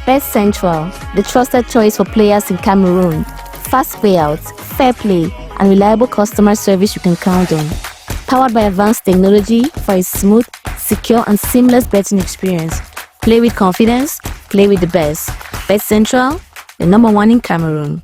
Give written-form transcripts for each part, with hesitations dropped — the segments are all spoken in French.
Bet Central, the trusted choice for players in Cameroon. Fast payouts, fair play, and reliable customer service you can count on. Powered by advanced technology for a smooth, secure, and seamless betting experience. Play with confidence, play with the best. Bet Central, the #1 in Cameroon.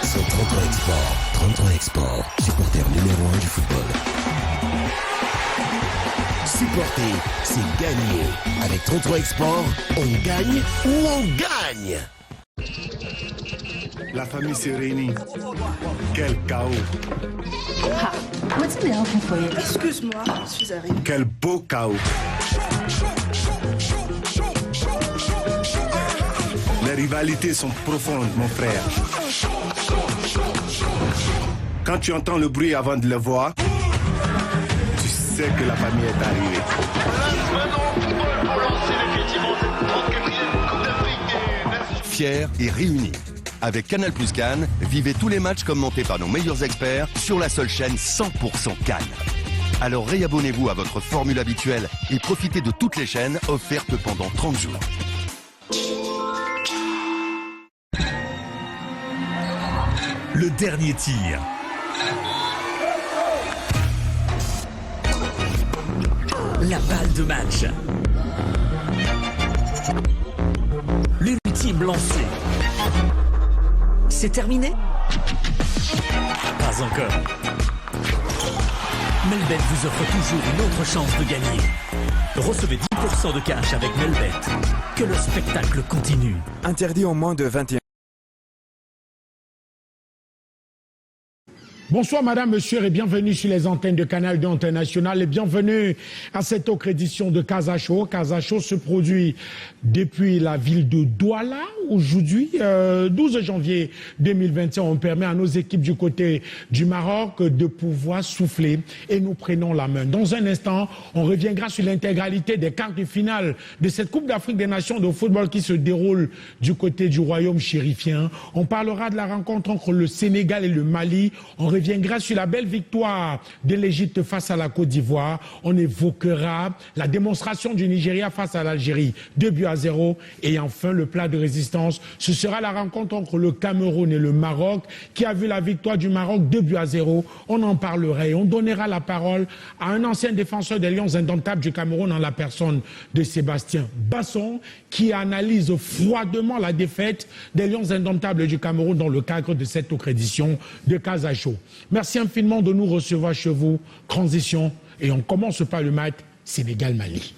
Sur 33 Export. 33 Export, supporter numéro 1 du football. Supporter, c'est gagner. Avec 33 Export, on gagne ou on gagne. La famille s'est réunie. Quel chaos. Ah, excuse-moi, je suis arrivée. Quel beau chaos. Les rivalités sont profondes, mon frère. Quand tu entends le bruit avant de le voir, tu sais que la famille est arrivée. Fiers et réunis. Avec Canal Plus Cannes, vivez tous les matchs commentés par nos meilleurs experts sur la seule chaîne 100% Cannes. Alors réabonnez-vous à votre formule habituelle et profitez de toutes les chaînes offertes pendant 30 jours. Le dernier tir. La balle de match. L'ultime lancé. C'est terminé? Pas encore. Melbet vous offre toujours une autre chance de gagner. Recevez 10% de cash avec Melbet. Que le spectacle continue. Interdit aux moins de 21. Bonsoir madame, monsieur et bienvenue sur les antennes de Canal 2 International et bienvenue à cette autre édition de Casa Show. Casa Show se produit depuis la ville de Douala. Aujourd'hui, 12 janvier 2021, on permet à nos équipes du côté du Maroc de pouvoir souffler et nous prenons la main. Dans un instant, on reviendra sur l'intégralité des quarts de finale de cette Coupe d'Afrique des Nations de football qui se déroule du côté du royaume chérifien. On parlera de la rencontre entre le Sénégal et le Mali. On reviendra sur la belle victoire de l'Égypte face à la Côte d'Ivoire. On évoquera la démonstration du Nigeria face à l'Algérie, 2-0. Et enfin, le plat de résistance, ce sera la rencontre entre le Cameroun et le Maroc, qui a vu la victoire du Maroc 2-0. On en parlera et on donnera la parole à un ancien défenseur des Lions indomptables du Cameroun en la personne de Sébastien Basson, qui analyse froidement la défaite des Lions indomptables du Cameroun dans le cadre de cette autre édition de Casa Show. Merci infiniment de nous recevoir chez vous. Transition et on commence par le match Sénégal-Mali.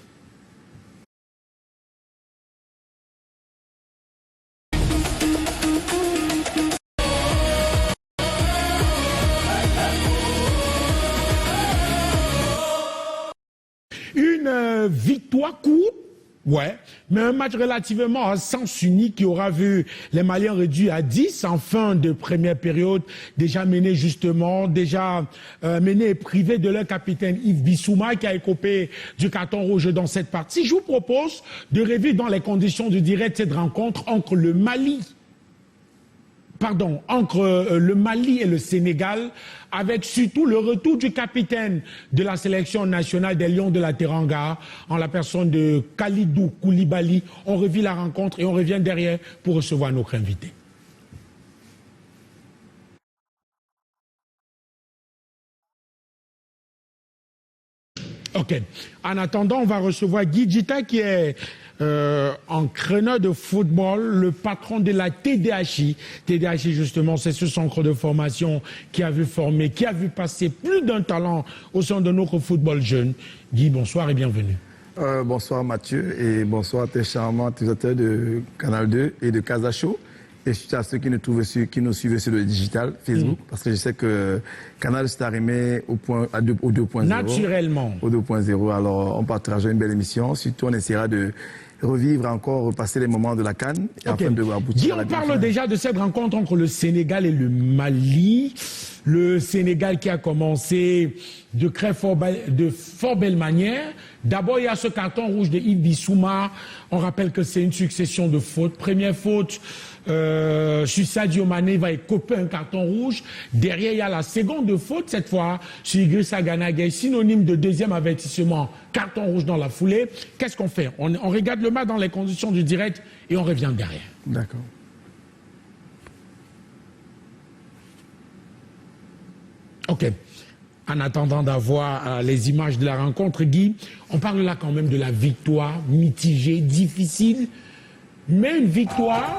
Une victoire courte. Ouais, mais un match relativement à sens unique qui aura vu les Maliens réduits à 10 en fin de première période, déjà menés justement, menés et privés de leur capitaine Yves Bissouma qui a écopé du carton rouge dans cette partie. Je vous propose de revivre dans les conditions du direct cette rencontre entre le Mali et le Sénégal, avec surtout le retour du capitaine de la sélection nationale des Lions de la Teranga, en la personne de Kalidou Koulibaly. On revit la rencontre et on revient derrière pour recevoir notre invité. Ok. En attendant, on va recevoir Guy Djita qui est entraîneur de football, le patron de la TDHI. TDHI, justement, c'est ce centre de formation qui a vu former, qui a vu passer plus d'un talent au sein de notre football jeune. Guy, bonsoir et bienvenue. Bonsoir Mathieu et bonsoir à tes charmants utilisateurs de Canal 2 et de Casa Show. Et surtout à ceux qui nous suivent sur le digital, Facebook, parce que je sais que Canal s'est arrimé au 2.0. Naturellement. Au 2.0. Alors, on partagera une belle émission. Surtout, on essaiera de revivre encore, repasser les moments de la CAN. Okay. Afin de aboutir Guy, à la on parle déjà de cette rencontre entre le Sénégal et le Mali. Le Sénégal qui a commencé de fort belle manière. D'abord, il y a ce carton rouge de Yves Bissouma. On rappelle que c'est une succession de fautes. Première faute, sur Sadio Mané va écoper un carton rouge. Derrière, il y a la seconde faute, cette fois, sur Idrissa Gana Gueye, synonyme de deuxième avertissement, carton rouge dans la foulée. Qu'est-ce qu'on fait? On regarde le match dans les conditions du direct et on revient derrière. D'accord. Ok. En attendant d'avoir les images de la rencontre, Guy, on parle là quand même de la victoire mitigée, difficile, mais une victoire...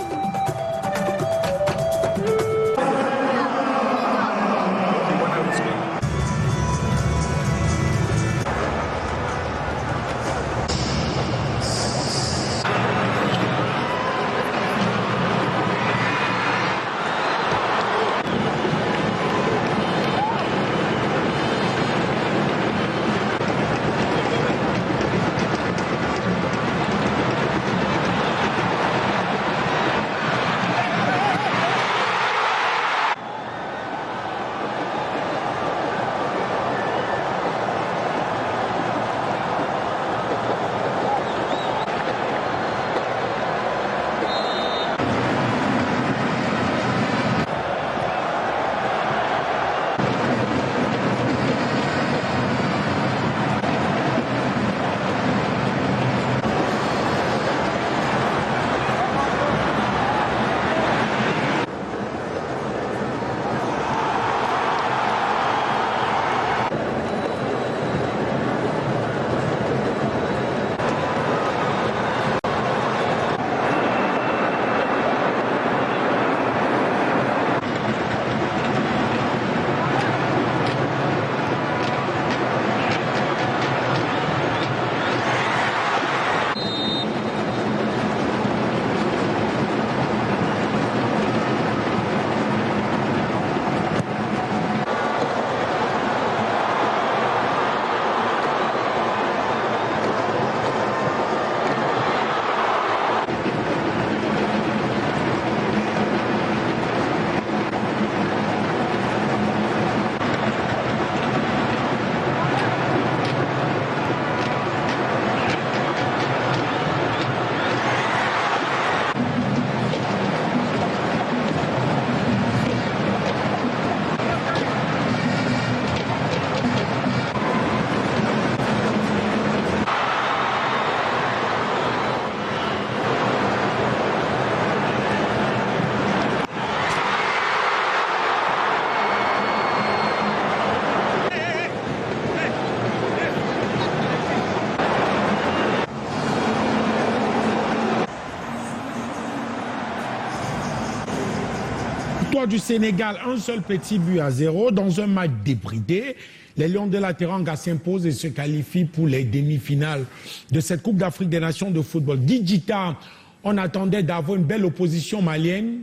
Du Sénégal, un seul petit but à 0 dans un match débridé. Les Lions de la Teranga s'imposent et se qualifient pour les demi-finales de cette Coupe d'Afrique des Nations de football. Guy Djita, on attendait d'avoir une belle opposition malienne.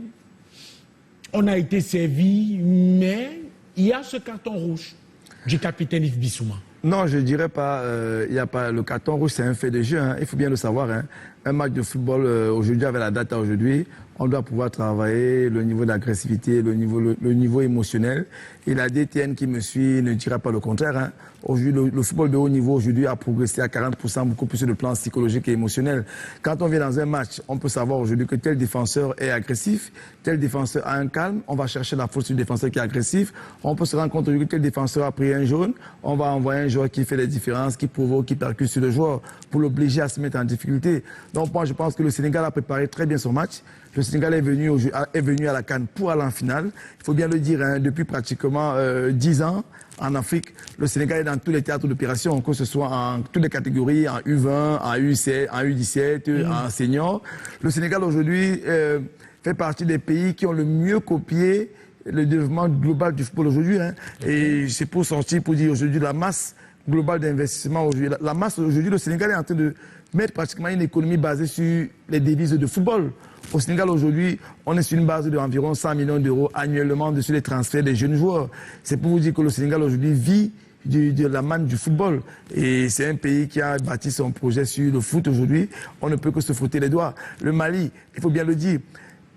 On a été servi, mais il y a ce carton rouge du capitaine Yves Bissouma. Non, je ne dirais pas, il y a pas le carton rouge, c'est un fait de jeu, hein, il faut bien le savoir. Hein. Un match de football aujourd'hui, avec la date aujourd'hui, on doit pouvoir travailler le niveau d'agressivité, le niveau émotionnel. Et la DTN qui me suit ne dira pas le contraire. Hein. Aujourd'hui, le football de haut niveau aujourd'hui a progressé à 40%, beaucoup plus sur le plan psychologique et émotionnel. Quand on vient dans un match, on peut savoir aujourd'hui que tel défenseur est agressif, tel défenseur a un calme, on va chercher la faute sur le défenseur qui est agressif. On peut se rendre compte aujourd'hui que tel défenseur a pris un jaune, on va envoyer un joueur qui fait les différences, qui provoque, qui percute sur le joueur pour l'obliger à se mettre en difficulté. Donc moi, je pense que le Sénégal a préparé très bien son match. Le Sénégal est venu à la CAN pour aller en finale. Il faut bien le dire, hein, depuis pratiquement 10 ans en Afrique, le Sénégal est dans tous les théâtres d'opération, que ce soit en toutes les catégories, en U20, en U17, en senior. Le Sénégal aujourd'hui fait partie des pays qui ont le mieux copié le développement global du football aujourd'hui. Hein. Et c'est pour sortir, pour dire aujourd'hui la masse globale d'investissement aujourd'hui. La masse aujourd'hui, le Sénégal est en train de mettre pratiquement une économie basée sur les devises de football. Au Sénégal aujourd'hui, on est sur une base d'environ 100 millions d'euros annuellement dessus les transferts des jeunes joueurs. C'est pour vous dire que le Sénégal aujourd'hui vit de la manne du football. Et c'est un pays qui a bâti son projet sur le foot aujourd'hui. On ne peut que se frotter les doigts. Le Mali, il faut bien le dire,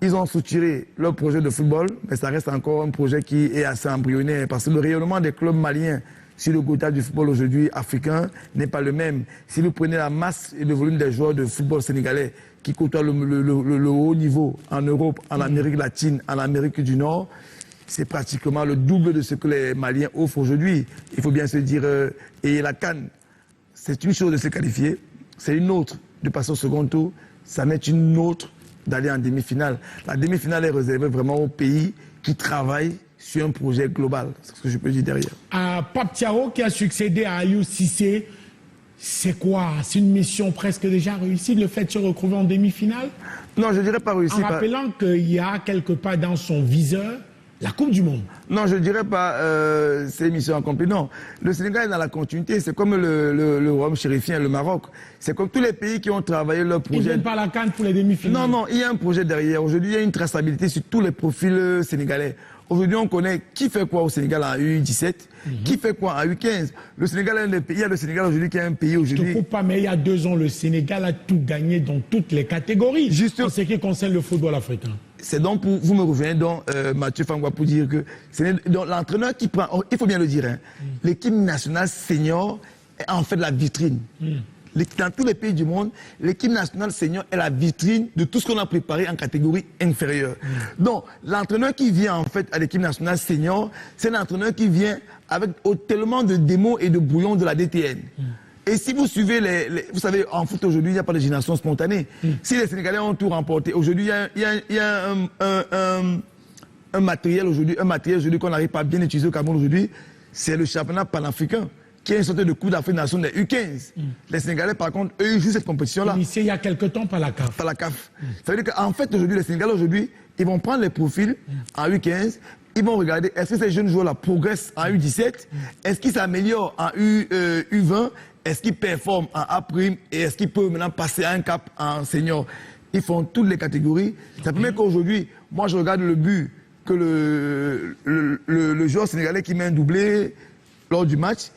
ils ont structuré leur projet de football, mais ça reste encore un projet qui est assez embryonnaire parce que le rayonnement des clubs maliens sur le quota du football aujourd'hui africain n'est pas le même. Si vous prenez la masse et le volume des joueurs de football sénégalais qui côtoient le haut niveau en Europe, en Amérique latine, en Amérique du Nord, c'est pratiquement le double de ce que les Maliens offrent aujourd'hui. Il faut bien se dire, et la CAN, c'est une chose de se qualifier, c'est une autre de passer au second tour, ça n'est une autre d'aller en demi-finale. La demi-finale est réservée vraiment aux pays qui travaillent sur un projet global. C'est ce que je peux dire derrière. Pape Thiaw qui a succédé à Aliou Cissé, c'est quoi? C'est une mission presque déjà réussie, le fait de se retrouver en demi-finale? Non, je dirais pas réussi. En rappelant qu'il y a quelque part dans son viseur la Coupe du Monde. Non, je ne dirais pas c'est une mission accomplie. Non, le Sénégal est dans la continuité. C'est comme le royaume chérifien, le Maroc. C'est comme tous les pays qui ont travaillé leur projet. Ils ne viennent pas à la CAN pour les demi-finales. Non, non, il y a un projet derrière. Aujourd'hui, il y a une traçabilité sur tous les profils sénégalais. Aujourd'hui, on connaît qui fait quoi au Sénégal en U17, qui fait quoi en U15. Le Sénégal est un des pays. Il y a le Sénégal aujourd'hui qui est un pays aujourd'hui. Je ne coupe pas, mais il y a 2 ans, le Sénégal a tout gagné dans toutes les catégories. Juste en ce qui concerne le football africain. C'est donc pour vous me revenez donc Mathieu Fangwa pour dire que c'est l'entraîneur qui prend. Il faut bien le dire. Hein, l'équipe nationale senior est en fait la vitrine. Dans tous les pays du monde, l'équipe nationale senior est la vitrine de tout ce qu'on a préparé en catégorie inférieure. Donc, l'entraîneur qui vient en fait à l'équipe nationale senior, c'est l'entraîneur qui vient avec tellement de démos et de bouillons de la DTN. Et si vous suivez vous savez, en foot aujourd'hui, il n'y a pas de génération spontanée. Si les Sénégalais ont tout remporté, aujourd'hui, il y a un matériel aujourd'hui qu'on n'arrive pas à bien utiliser au Cameroun aujourd'hui, c'est le championnat panafricain, qui est une sorte de Coupe d'Afrique des Nations des U15. Les Sénégalais, par contre, eux, ils jouent cette compétition-là. Initié il y a quelque temps par la CAF. Par la CAF. Ça veut dire qu'en fait, aujourd'hui, les Sénégalais, aujourd'hui, ils vont prendre les profils en U15, ils vont regarder est-ce que ces jeunes joueurs-là progressent en U17, est-ce qu'ils s'améliorent en U20, est-ce qu'ils performent en A', et est-ce qu'ils peuvent maintenant passer à un cap en senior. Ils font toutes les catégories. Ça permet qu'aujourd'hui, moi, je regarde le but que le joueur sénégalais qui met un doublé lors du match,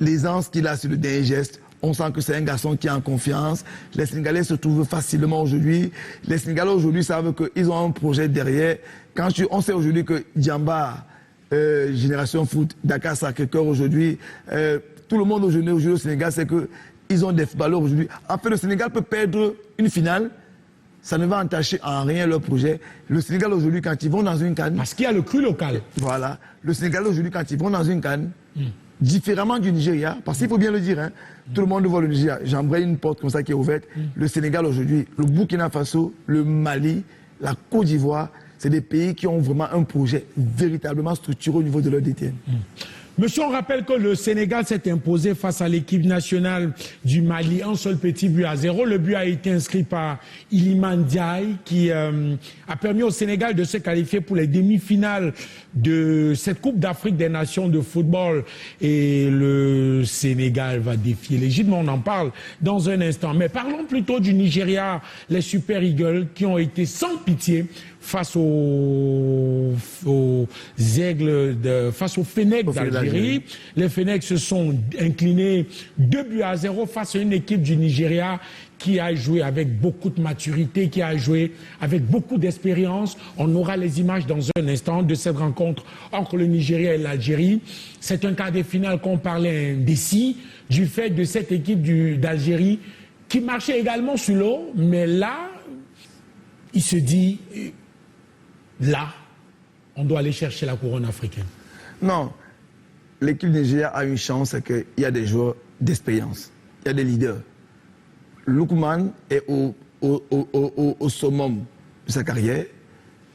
l'aisance qu'il a sur le dernier geste, on sent que c'est un garçon qui est en confiance. Les Sénégalais se trouvent facilement aujourd'hui. Les Sénégalais aujourd'hui savent qu'ils ont un projet derrière. On sait aujourd'hui que Djamba, Génération Foot, Dakar Sacré-Cœur aujourd'hui, tout le monde aujourd'hui au Sénégal sait qu'ils ont des footballeurs aujourd'hui. En fait, le Sénégal peut perdre une finale. Ça ne va entacher en rien leur projet. Le Sénégal aujourd'hui, quand ils vont dans une CAN... Parce qu'il y a le cru local. Voilà. Le Sénégal aujourd'hui, quand ils vont dans une CAN, différemment du Nigeria, parce qu'il faut bien le dire, hein, tout le monde voit le Nigeria. J'embraye une porte comme ça qui est ouverte. Le Sénégal aujourd'hui, le Burkina Faso, le Mali, la Côte d'Ivoire, c'est des pays qui ont vraiment un projet véritablement structuré au niveau de leur DTN. Monsieur, on rappelle que le Sénégal s'est imposé face à l'équipe nationale du Mali, un seul petit but à 0. Le but a été inscrit par Iliman Ndiaye qui a permis au Sénégal de se qualifier pour les demi-finales de cette Coupe d'Afrique des Nations de football. Et le Sénégal va défier l'Égypte, mais on en parle dans un instant. Mais parlons plutôt du Nigeria, les Super Eagles qui ont été sans pitié face aux aigles, face aux Fennecs d'Algérie. Les Fennecs se sont inclinés 2 buts à 0 face à une équipe du Nigeria qui a joué avec beaucoup de maturité, qui a joué avec beaucoup d'expérience. On aura les images dans un instant de cette rencontre entre le Nigeria et l'Algérie. C'est un quart de finale qu'on parlait indécis du fait de cette équipe d'Algérie qui marchait également sur l'eau, mais là, il se dit... Là, on doit aller chercher la couronne africaine. Non. L'équipe Nigeria a une chance, c'est qu'il y a des joueurs d'expérience. Il y a des leaders. Lookman est au summum de sa carrière.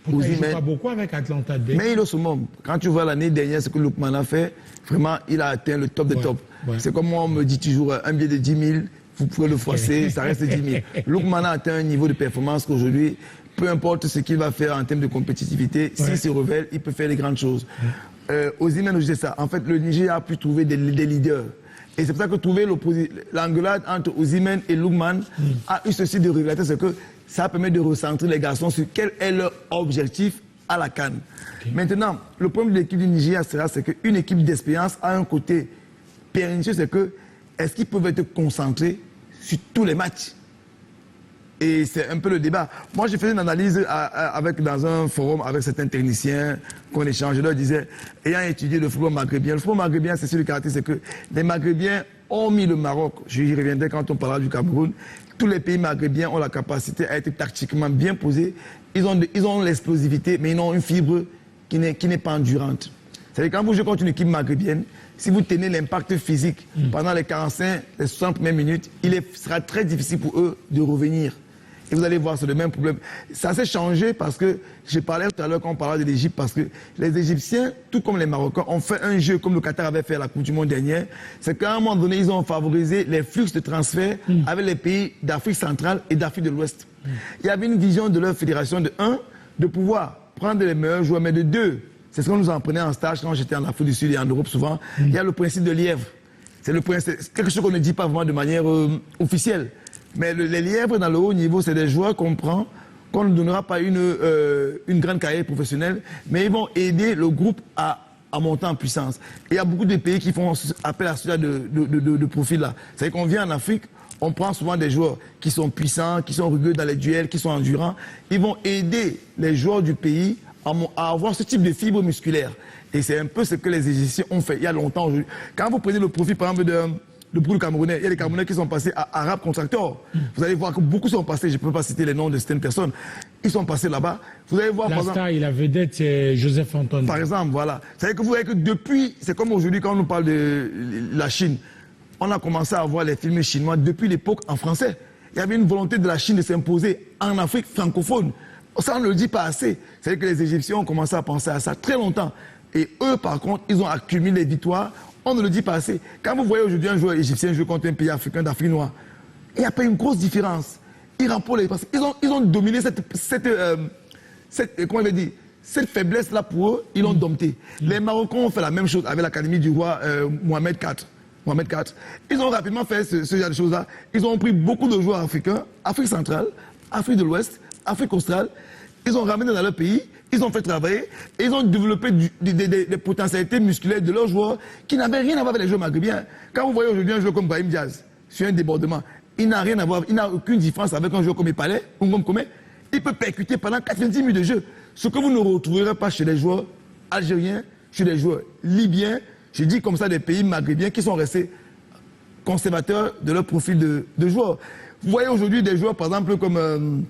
Il ne joue pas beaucoup avec Atlanta Day. Mais il est au summum. Quand tu vois l'année dernière ce que Lookman a fait, vraiment, il a atteint le top des tops. C'est comme moi, on me dit toujours, un billet de 10 000, vous pouvez le froisser, ça reste 10 000. Lookman a atteint un niveau de performance qu'aujourd'hui, peu importe ce qu'il va faire en termes de compétitivité, s'il se révèle, il peut faire les grandes choses. Osimhen, je disais ça. En fait, le Niger a pu trouver des leaders. Et c'est pour ça que trouver l'engueulade entre Osimhen et Lookman a eu ceci de révélateur, c'est que ça permet de recentrer les garçons sur quel est leur objectif à la CAN. Maintenant, le problème de l'équipe du Nigeria, c'est qu'une équipe d'expérience a un côté pernicieux, c'est que est-ce qu'ils peuvent être concentrés sur tous les matchs? Et c'est un peu le débat. Moi, j'ai fait une analyse dans un forum avec certains techniciens qu'on échange. Je leur disais, ayant étudié le football maghrébien, c'est sur le caractère, c'est que les Maghrébiens ont mis le Maroc, j'y reviendrai quand on parlera du Cameroun, tous les pays maghrébiens ont la capacité à être tactiquement bien posés. Ils ont l'explosivité, mais ils ont une fibre qui n'est pas endurante. C'est-à-dire quand vous jouez contre une équipe maghrébienne, si vous tenez l'impact physique pendant les 45, les 60 premières minutes, sera très difficile pour eux de revenir. Et vous allez voir, c'est le même problème. Ça s'est changé parce que, j'ai parlé tout à l'heure quand on parlait de l'Égypte, parce que les Égyptiens, tout comme les Marocains, ont fait un jeu comme le Qatar avait fait à la Coupe du Monde dernière. C'est qu'à un moment donné, ils ont favorisé les flux de transfert avec les pays d'Afrique centrale et d'Afrique de l'Ouest. Il y avait une vision de leur fédération de pouvoir prendre les meilleurs joueurs, mais de deux, c'est ce qu'on nous apprenait en stage quand j'étais en Afrique du Sud et en Europe souvent, il y a le principe de lièvre. C'est quelque chose qu'on ne dit pas vraiment de manière officielle. Mais les lièvres dans le haut niveau, c'est des joueurs qu'on prend, qu'on ne donnera pas une grande carrière professionnelle, mais ils vont aider le groupe à monter en puissance. Et il y a beaucoup de pays qui font appel à ce genre de profil-là. C'est-à-dire qu'on vient en Afrique, on prend souvent des joueurs qui sont puissants, qui sont rugueux dans les duels, qui sont endurants. Ils vont aider les joueurs du pays à avoir ce type de fibre musculaire. Et c'est un peu ce que les Égyptiens ont fait il y a longtemps aujourd'hui. Quand vous prenez le profil, par exemple, le brûle camerounais, il y a des Camerounais qui sont passés à Arabe Contractor. Vous allez voir que beaucoup sont passés, je ne peux pas citer les noms de certaines personnes, ils sont passés là-bas. Vous allez voir, la star et la vedette, c'est Joseph Anton. Par exemple, voilà. C'est-à-dire que vous voyez que depuis, c'est comme aujourd'hui quand on nous parle de la Chine, on a commencé à voir les films chinois depuis l'époque en français. Il y avait une volonté de la Chine de s'imposer en Afrique francophone. Ça, on ne le dit pas assez. C'est-à-dire que les Égyptiens ont commencé à penser à ça très longtemps. Et eux, par contre, ils ont accumulé les victoires. On ne le dit pas assez. Quand vous voyez aujourd'hui un joueur égyptien jouer contre un pays africain d'Afrique noire, il n'y a pas une grosse différence. Ils remportent les... Ils ont dominé comment on va dire, cette faiblesse-là pour eux, ils l'ont dompté. Les Marocains ont fait la même chose avec l'académie du roi Mohamed IV. Ils ont rapidement fait ce genre de choses-là. Ils ont pris beaucoup de joueurs africains, Afrique centrale, Afrique de l'Ouest, Afrique australe. Ils ont ramené dans leur pays, ils ont fait travailler, et ils ont développé des potentialités musculaires de leurs joueurs qui n'avaient rien à voir avec les joueurs maghrébiens. Quand vous voyez aujourd'hui un joueur comme Brahim Diaz sur un débordement, il n'a rien à voir, il n'a aucune différence avec un joueur comme Epalé ou comme Komé. Il peut percuter pendant 90 minutes de jeu. Ce que vous ne retrouverez pas chez les joueurs algériens, chez les joueurs libyens, je dis comme ça des pays maghrébiens qui sont restés conservateurs de leur profil de joueurs. Vous voyez aujourd'hui des joueurs par exemple comme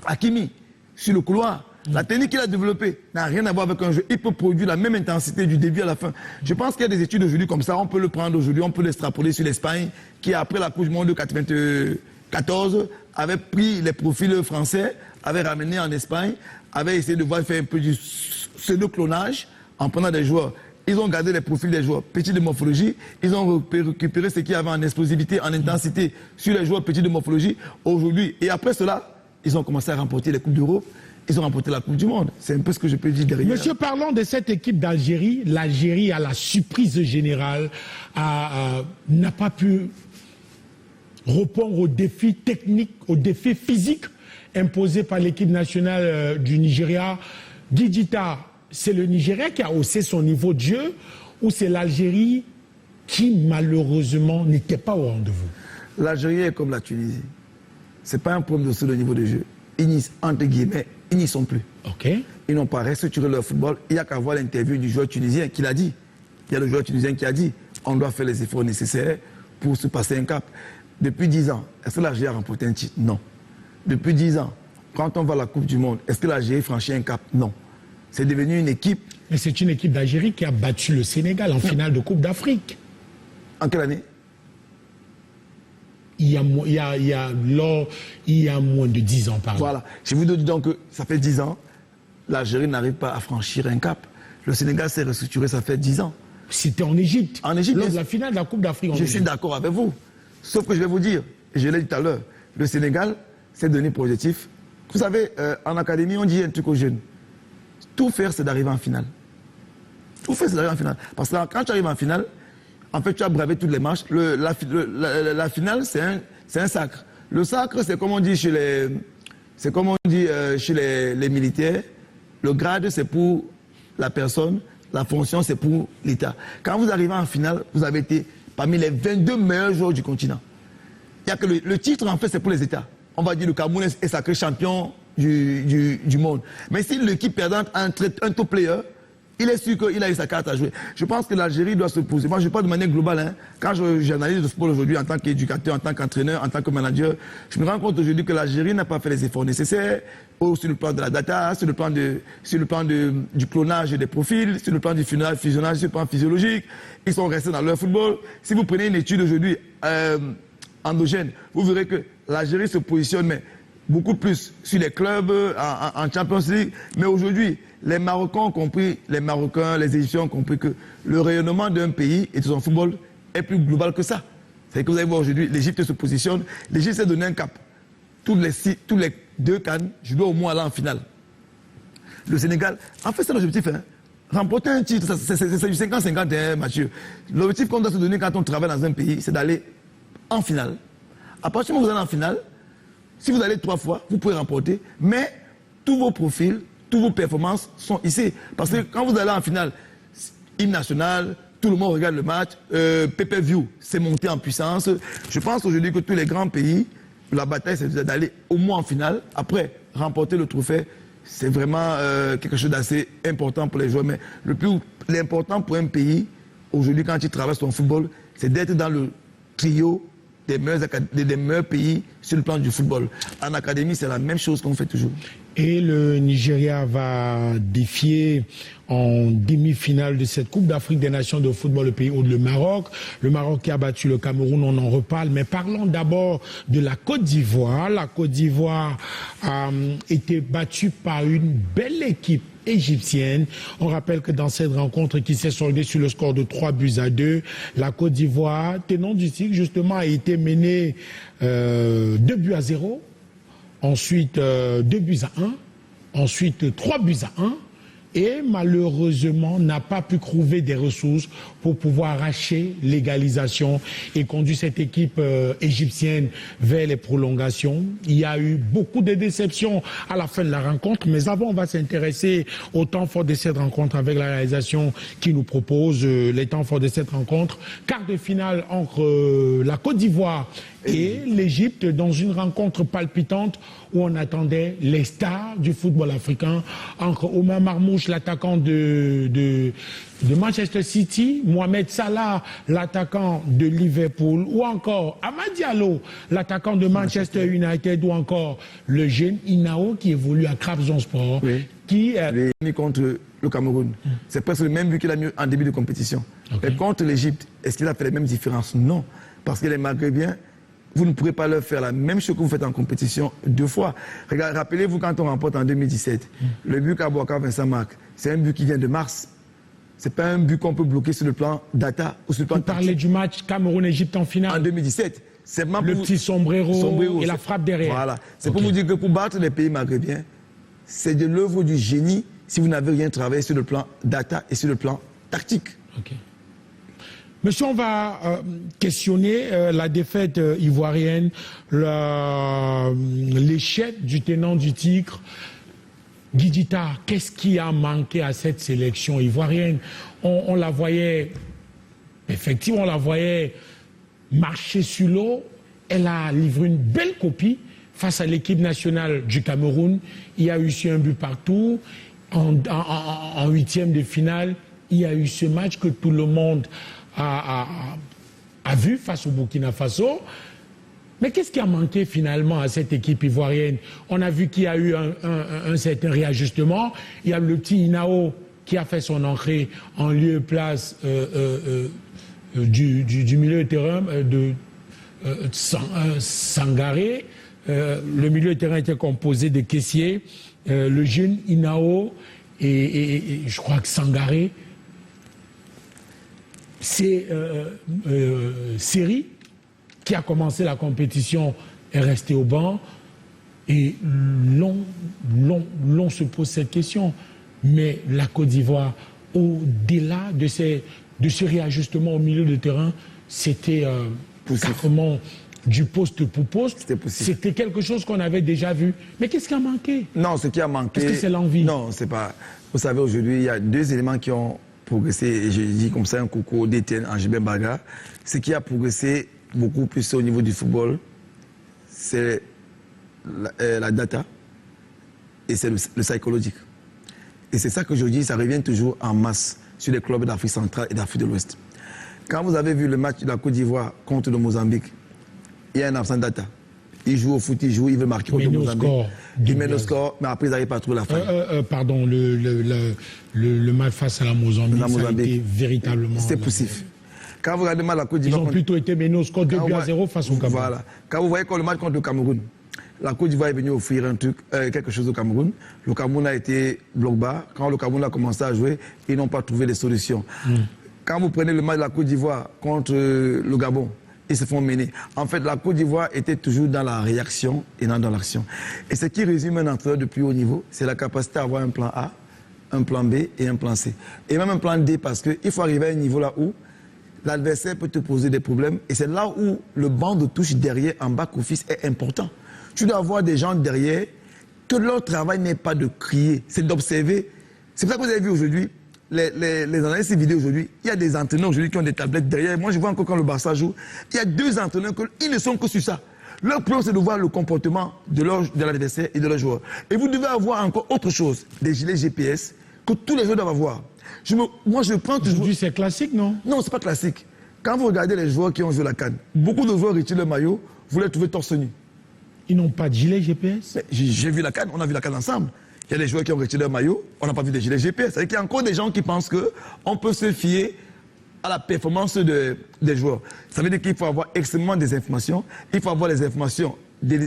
Hakimi, sur le couloir, la technique qu'il a développée n'a rien à voir avec un jeu. Il peut produire la même intensité du début à la fin. Je pense qu'il y a des études aujourd'hui comme ça, on peut le prendre aujourd'hui, on peut l'extrapoler sur l'Espagne, qui après la Coupe du Monde de 1994 avait pris les profils français, avait ramené en Espagne, avait essayé de faire un peu du pseudo-clonage en prenant des joueurs. Ils ont gardé les profils des joueurs petits de morphologie, ils ont récupéré ce qu'il y avait en explosivité, en intensité sur les joueurs petits de morphologie aujourd'hui. Et après cela, ils ont commencé à remporter les Coupes d'Europe, ils ont remporté la Coupe du Monde. C'est un peu ce que je peux dire derrière. Monsieur, parlons de cette équipe d'Algérie. L'Algérie, à la surprise générale, n'a pas pu répondre aux défis techniques, aux défis physiques imposés par l'équipe nationale du Nigeria. Didita, c'est le Nigeria qui a haussé son niveau de jeu ou c'est l'Algérie qui, malheureusement, n'était pas au rendez-vous? L'Algérie est comme la Tunisie. Ce n'est pas un problème de sur le niveau de jeu. Ils n'y sont plus. Okay. Ils n'ont pas restructuré leur football. Il n'y a qu'à voir l'interview du joueur tunisien qui l'a dit. Il y a le joueur tunisien qui a dit on doit faire les efforts nécessaires pour se passer un cap. Depuis 10 ans, est-ce que l'Algérie a remporté un titre? Non. Depuis 10 ans, quand on va à la Coupe du Monde, est-ce que l'Algérie franchit un cap? Non. C'est devenu une équipe. Mais c'est une équipe d'Algérie qui a battu le Sénégal en finale de Coupe d'Afrique. En quelle année? il y a moins de 10 ans, pardon. Voilà. Je vous dis donc que ça fait 10 ans, l'Algérie n'arrive pas à franchir un cap. Le Sénégal s'est restructuré, ça fait 10 ans. C'était en Égypte. En Égypte. Lors de la finale de la Coupe d'Afrique. Je suis d'accord avec vous. Sauf que je vais vous dire, et je l'ai dit tout à l'heure, le Sénégal s'est donné pour objectif. Vous savez, en académie, on dit un truc aux jeunes. Tout faire, c'est d'arriver en finale. Tout faire, c'est d'arriver en finale. Parce que quand tu arrives en finale, en fait, tu as bravé toutes les marches. La finale, c'est un sacre. Le sacre, c'est comme on dit chez les militaires. Le grade, c'est pour la personne. La fonction, c'est pour l'État. Quand vous arrivez en finale, vous avez été parmi les 22 meilleurs joueurs du continent. Il y a que le titre, en fait, c'est pour les États. On va dire le Cameroun est sacré champion du monde. Mais si l'équipe perdante a un top player, il est sûr qu'il a eu sa carte à jouer. Je pense que l'Algérie doit se poser. Moi, je parle de manière globale. Hein. Quand j'analyse le sport aujourd'hui en tant qu'éducateur, en tant qu'entraîneur, en tant que manager, je me rends compte aujourd'hui que l'Algérie n'a pas fait les efforts nécessaires sur le plan de la data, sur le plan du clonage des profils, sur le plan du fusionnage, sur le plan physiologique. Ils sont restés dans leur football. Si vous prenez une étude aujourd'hui endogène, vous verrez que l'Algérie se positionne beaucoup plus sur les clubs en Champions League. Mais aujourd'hui, les Marocains ont compris, les Égyptiens ont compris que le rayonnement d'un pays et de son football est plus global que ça. C'est que vous allez voir aujourd'hui, l'Égypte se positionne. L'Égypte s'est donné un cap. Tous les 2 cannes, je dois au moins aller en finale. Le Sénégal, en fait, c'est l'objectif. Hein. Remporter un titre, c'est du 50-50, hein, Mathieu. L'objectif qu'on doit se donner quand on travaille dans un pays, c'est d'aller en finale. À partir du moment où vous allez en finale, si vous allez 3 fois, vous pouvez remporter, mais tous vos profils, toutes vos performances sont ici. Parce que quand vous allez en finale, hymne national, tout le monde regarde le match, pay-per-view, c'est monté en puissance. Je pense aujourd'hui que tous les grands pays, la bataille, c'est d'aller au moins en finale. Après, remporter le trophée, c'est vraiment quelque chose d'assez important pour les joueurs. Mais l'important pour un pays, aujourd'hui, quand il traverse son football, c'est d'être dans le trio des meilleurs pays sur le plan du football. En académie, c'est la même chose qu'on fait toujours. Et le Nigeria va défier en demi-finale de cette Coupe d'Afrique des Nations de football le pays hôte, le Maroc. Le Maroc qui a battu le Cameroun, on en reparle. Mais parlons d'abord de la Côte d'Ivoire. La Côte d'Ivoire a été battue par une belle équipe égyptienne. On rappelle que dans cette rencontre qui s'est soldée sur le score de 3-2, la Côte d'Ivoire, tenant du titre, justement, a été menée 2-0. Ensuite 2-1, ensuite 3-1, et malheureusement n'a pas pu trouver des ressources pour pouvoir arracher l'égalisation et conduire cette équipe égyptienne vers les prolongations. Il y a eu beaucoup de déceptions à la fin de la rencontre, mais avant on va s'intéresser au temps fort de cette rencontre avec la réalisation qui nous propose les temps forts de cette rencontre. Quart de finale entre la Côte d'Ivoire et l'Égypte dans une rencontre palpitante où on attendait les stars du football africain entre Omar Marmouche, l'attaquant de Manchester City, Mohamed Salah, l'attaquant de Liverpool, ou encore Amad Diallo, l'attaquant de Manchester United, ou encore le jeune Inao qui évolue à Trabzonspor, qui est mis contre le Cameroun. C'est presque le même but qu'il a mis en début de compétition. Okay. Et contre l'Égypte, est-ce qu'il a fait les mêmes différences? Non, parce que les Maghrébiens, vous ne pourrez pas leur faire la même chose que vous faites en compétition 2 fois. Rappelez-vous quand on remporte en 2017, le but qu'Abouakar Vincent marque, c'est un but qui vient de Mars. C'est pas un but qu'on peut bloquer sur le plan data ou sur le plan... Vous parlez du match Cameroun-Égypte en finale. En 2017. C'est le petit sombrero et la frappe derrière. Voilà. C'est pour vous dire que pour battre les pays maghrébiens, c'est de l'œuvre du génie si vous n'avez rien travaillé sur le plan data et sur le plan tactique. Okay. Monsieur, on va questionner la défaite ivoirienne, l'échec du tenant du titre. Guidita, qu'est-ce qui a manqué à cette sélection ivoirienne? On la voyait, effectivement, on la voyait marcher sur l'eau. Elle a livré une belle copie face à l'équipe nationale du Cameroun. Il y a eu un but partout. En 8e de finale, il y a eu ce match que tout le monde a vu face au Burkina Faso. Mais qu'est-ce qui a manqué finalement à cette équipe ivoirienne? On a vu qu'il y a eu un certain réajustement. Il y a le petit Inao qui a fait son entrée en lieu et place du milieu de terrain Sangaré. Le milieu de terrain était composé de caissiers, le jeune Inao et je crois que Sangaré. C'est Seri qui a commencé la compétition est resté au banc et l'on se pose cette question. Mais la Côte d'Ivoire, au-delà de ce réajustement au milieu de terrain, c'était carrément du poste pour poste. C'était quelque chose qu'on avait déjà vu. Mais qu'est-ce qui a manqué? Non, ce qui a manqué... Est-ce que c'est l'envie? Non, c'est pas... Vous savez, aujourd'hui, il y a deux éléments qui ont progressé, et je dis comme ça un coucou d'Étienne Angibé Baga. Ce qui a progressé beaucoup plus au niveau du football, c'est la data et c'est le psychologique. Et c'est ça que je dis, ça revient toujours en masse sur les clubs d'Afrique centrale et d'Afrique de l'Ouest. Quand vous avez vu le match de la Côte d'Ivoire contre le Mozambique, il y a un absent data. Il joue au foot, il veut marquer contre le Mozambique. Il met le score, mais après ils n'arrivent pas à trouver la faille. Pardon, le match face à la Mozambique, ça a été véritablement... C'était poussif. Quand vous regardez mal la Côte d'Ivoire... Ils ont plutôt été menés au score 2-0 face au Cameroun. Voilà. Quand vous voyez le match contre le Cameroun, la Côte d'Ivoire est venue offrir un truc, quelque chose au Cameroun. Le Cameroun a été bloc bas. Quand le Cameroun a commencé à jouer, ils n'ont pas trouvé les solutions. Quand vous prenez le match de la Côte d'Ivoire contre le Gabon, ils se font mener. En fait, la Côte d'Ivoire était toujours dans la réaction et non dans l'action. Et ce qui résume un entraîneur de plus haut niveau, c'est la capacité à avoir un plan A, un plan B et un plan C. Et même un plan D, parce qu'il faut arriver à un niveau là où l'adversaire peut te poser des problèmes. Et c'est là où le banc de touche derrière, en back-office, est important. Tu dois avoir des gens derrière, que leur travail n'est pas de crier, c'est d'observer. C'est pour ça que vous avez vu aujourd'hui, les analystes vidéo aujourd'hui, il y a des entraîneurs aujourd'hui qui ont des tablettes derrière. Moi, je vois encore quand le Barça joue, il y a deux entraîneurs, ils ne sont que sur ça. Leur problème, c'est de voir le comportement de l'adversaire et de leurs joueurs. Et vous devez avoir encore autre chose, des gilets GPS, que tous les joueurs doivent avoir. Moi, je prends toujours... Aujourd'hui, c'est classique, non? Non, c'est pas classique. Quand vous regardez les joueurs qui ont joué la CAN, beaucoup de joueurs retirent le maillot, vous les trouvez torse nu. Ils n'ont pas de gilet GPS? J'ai vu la CAN, on a vu la CAN ensemble. Il y a des joueurs qui ont retiré leur maillot, on n'a pas vu des gilets GPS. C'est-à-dire qu'il y a encore des gens qui pensent qu'on peut se fier à la performance des joueurs. Ça veut dire qu'il faut avoir extrêmement des informations. Il faut avoir les informations.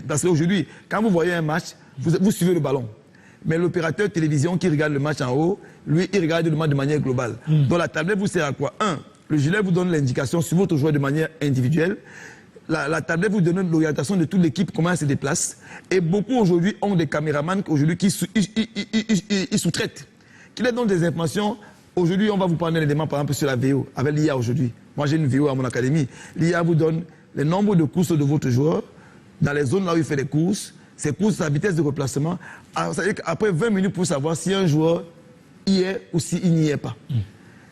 Parce qu'aujourd'hui, quand vous voyez un match, vous suivez le ballon. Mais l'opérateur télévision qui regarde le match en haut, lui, il regarde le match de manière globale. Donc la tablette vous sert à quoi? Le gilet vous donne l'indication sur votre joueur de manière individuelle. La tablette vous donne l'orientation de toute l'équipe, comment elle se déplace. Et beaucoup aujourd'hui ont des caméramans aujourd'hui qui sous-traitent, qui leur donnent des informations. Aujourd'hui, on va vous parler d'éléments, par exemple, sur la VO, avec l'IA aujourd'hui. Moi, j'ai une VO à mon académie. L'IA vous donne le nombre de courses de votre joueur, dans les zones là où il fait les courses, ses courses, sa vitesse de replacement. C'est-à-dire qu'après 20 minutes pour savoir si un joueur y est ou s'il n'y est pas.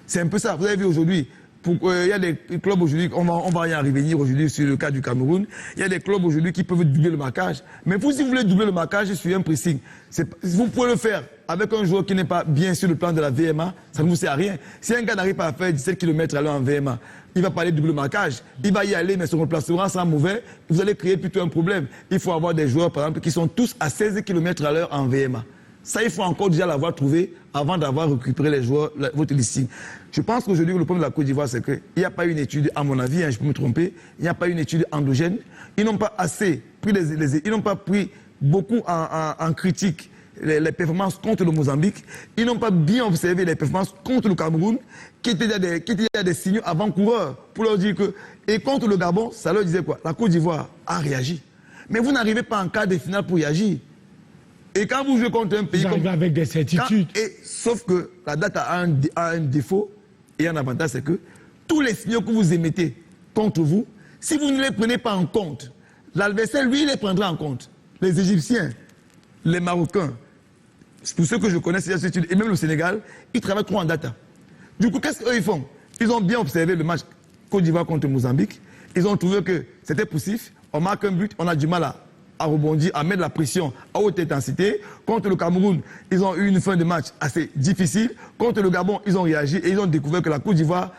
C'est un peu ça. Vous avez vu aujourd'hui, il y a des clubs aujourd'hui, on va y arriver aujourd'hui sur le cas du Cameroun, il y a des clubs aujourd'hui qui peuvent doubler le marquage. Mais vous, si vous voulez doubler le marquage sur un pressing, vous pouvez le faire avec un joueur qui n'est pas bien sur le plan de la VMA, ça ne vous sert à rien. Si un gars n'arrive pas à faire 17 km à l'heure en VMA, il va pas aller doubler le marquage, il va y aller, mais son replacement sera mauvais, vous allez créer plutôt un problème. Il faut avoir des joueurs, par exemple, qui sont tous à 16 km à l'heure en VMA. Ça, il faut encore déjà l'avoir trouvé avant d'avoir récupéré les joueurs, votre listing. Je pense qu'aujourd'hui, le problème de la Côte d'Ivoire, c'est qu'il n'y a pas une étude, à mon avis, je peux me tromper, il n'y a pas une étude endogène. Ils n'ont pas assez pris ils n'ont pas pris beaucoup en critique les performances contre le Mozambique. Ils n'ont pas bien observé les performances contre le Cameroun, qui étaient des signaux avant-coureurs pour leur dire que... Et contre le Gabon, ça leur disait quoi? La Côte d'Ivoire a réagi. Mais vous n'arrivez pas en quart de finale pour réagir. Et quand vous jouez contre un pays comme... avec des certitudes. Sauf que la date a un défaut et un avantage, c'est que tous les signaux que vous émettez contre vous, si vous ne les prenez pas en compte, l'adversaire, lui, les prendra en compte. Les Égyptiens, les Marocains, pour ceux que je connais, et même le Sénégal, ils travaillent trop en data. Du coup, qu'est-ce qu'eux ils font? Ils ont bien observé le match Côte d'Ivoire contre Mozambique. Ils ont trouvé que c'était poussif. On marque un but, on a du mal à rebondir, à mettre la pression à haute intensité. Contre le Cameroun, ils ont eu une fin de match assez difficile. Contre le Gabon, ils ont réagi et ils ont découvert que la Côte d'Ivoire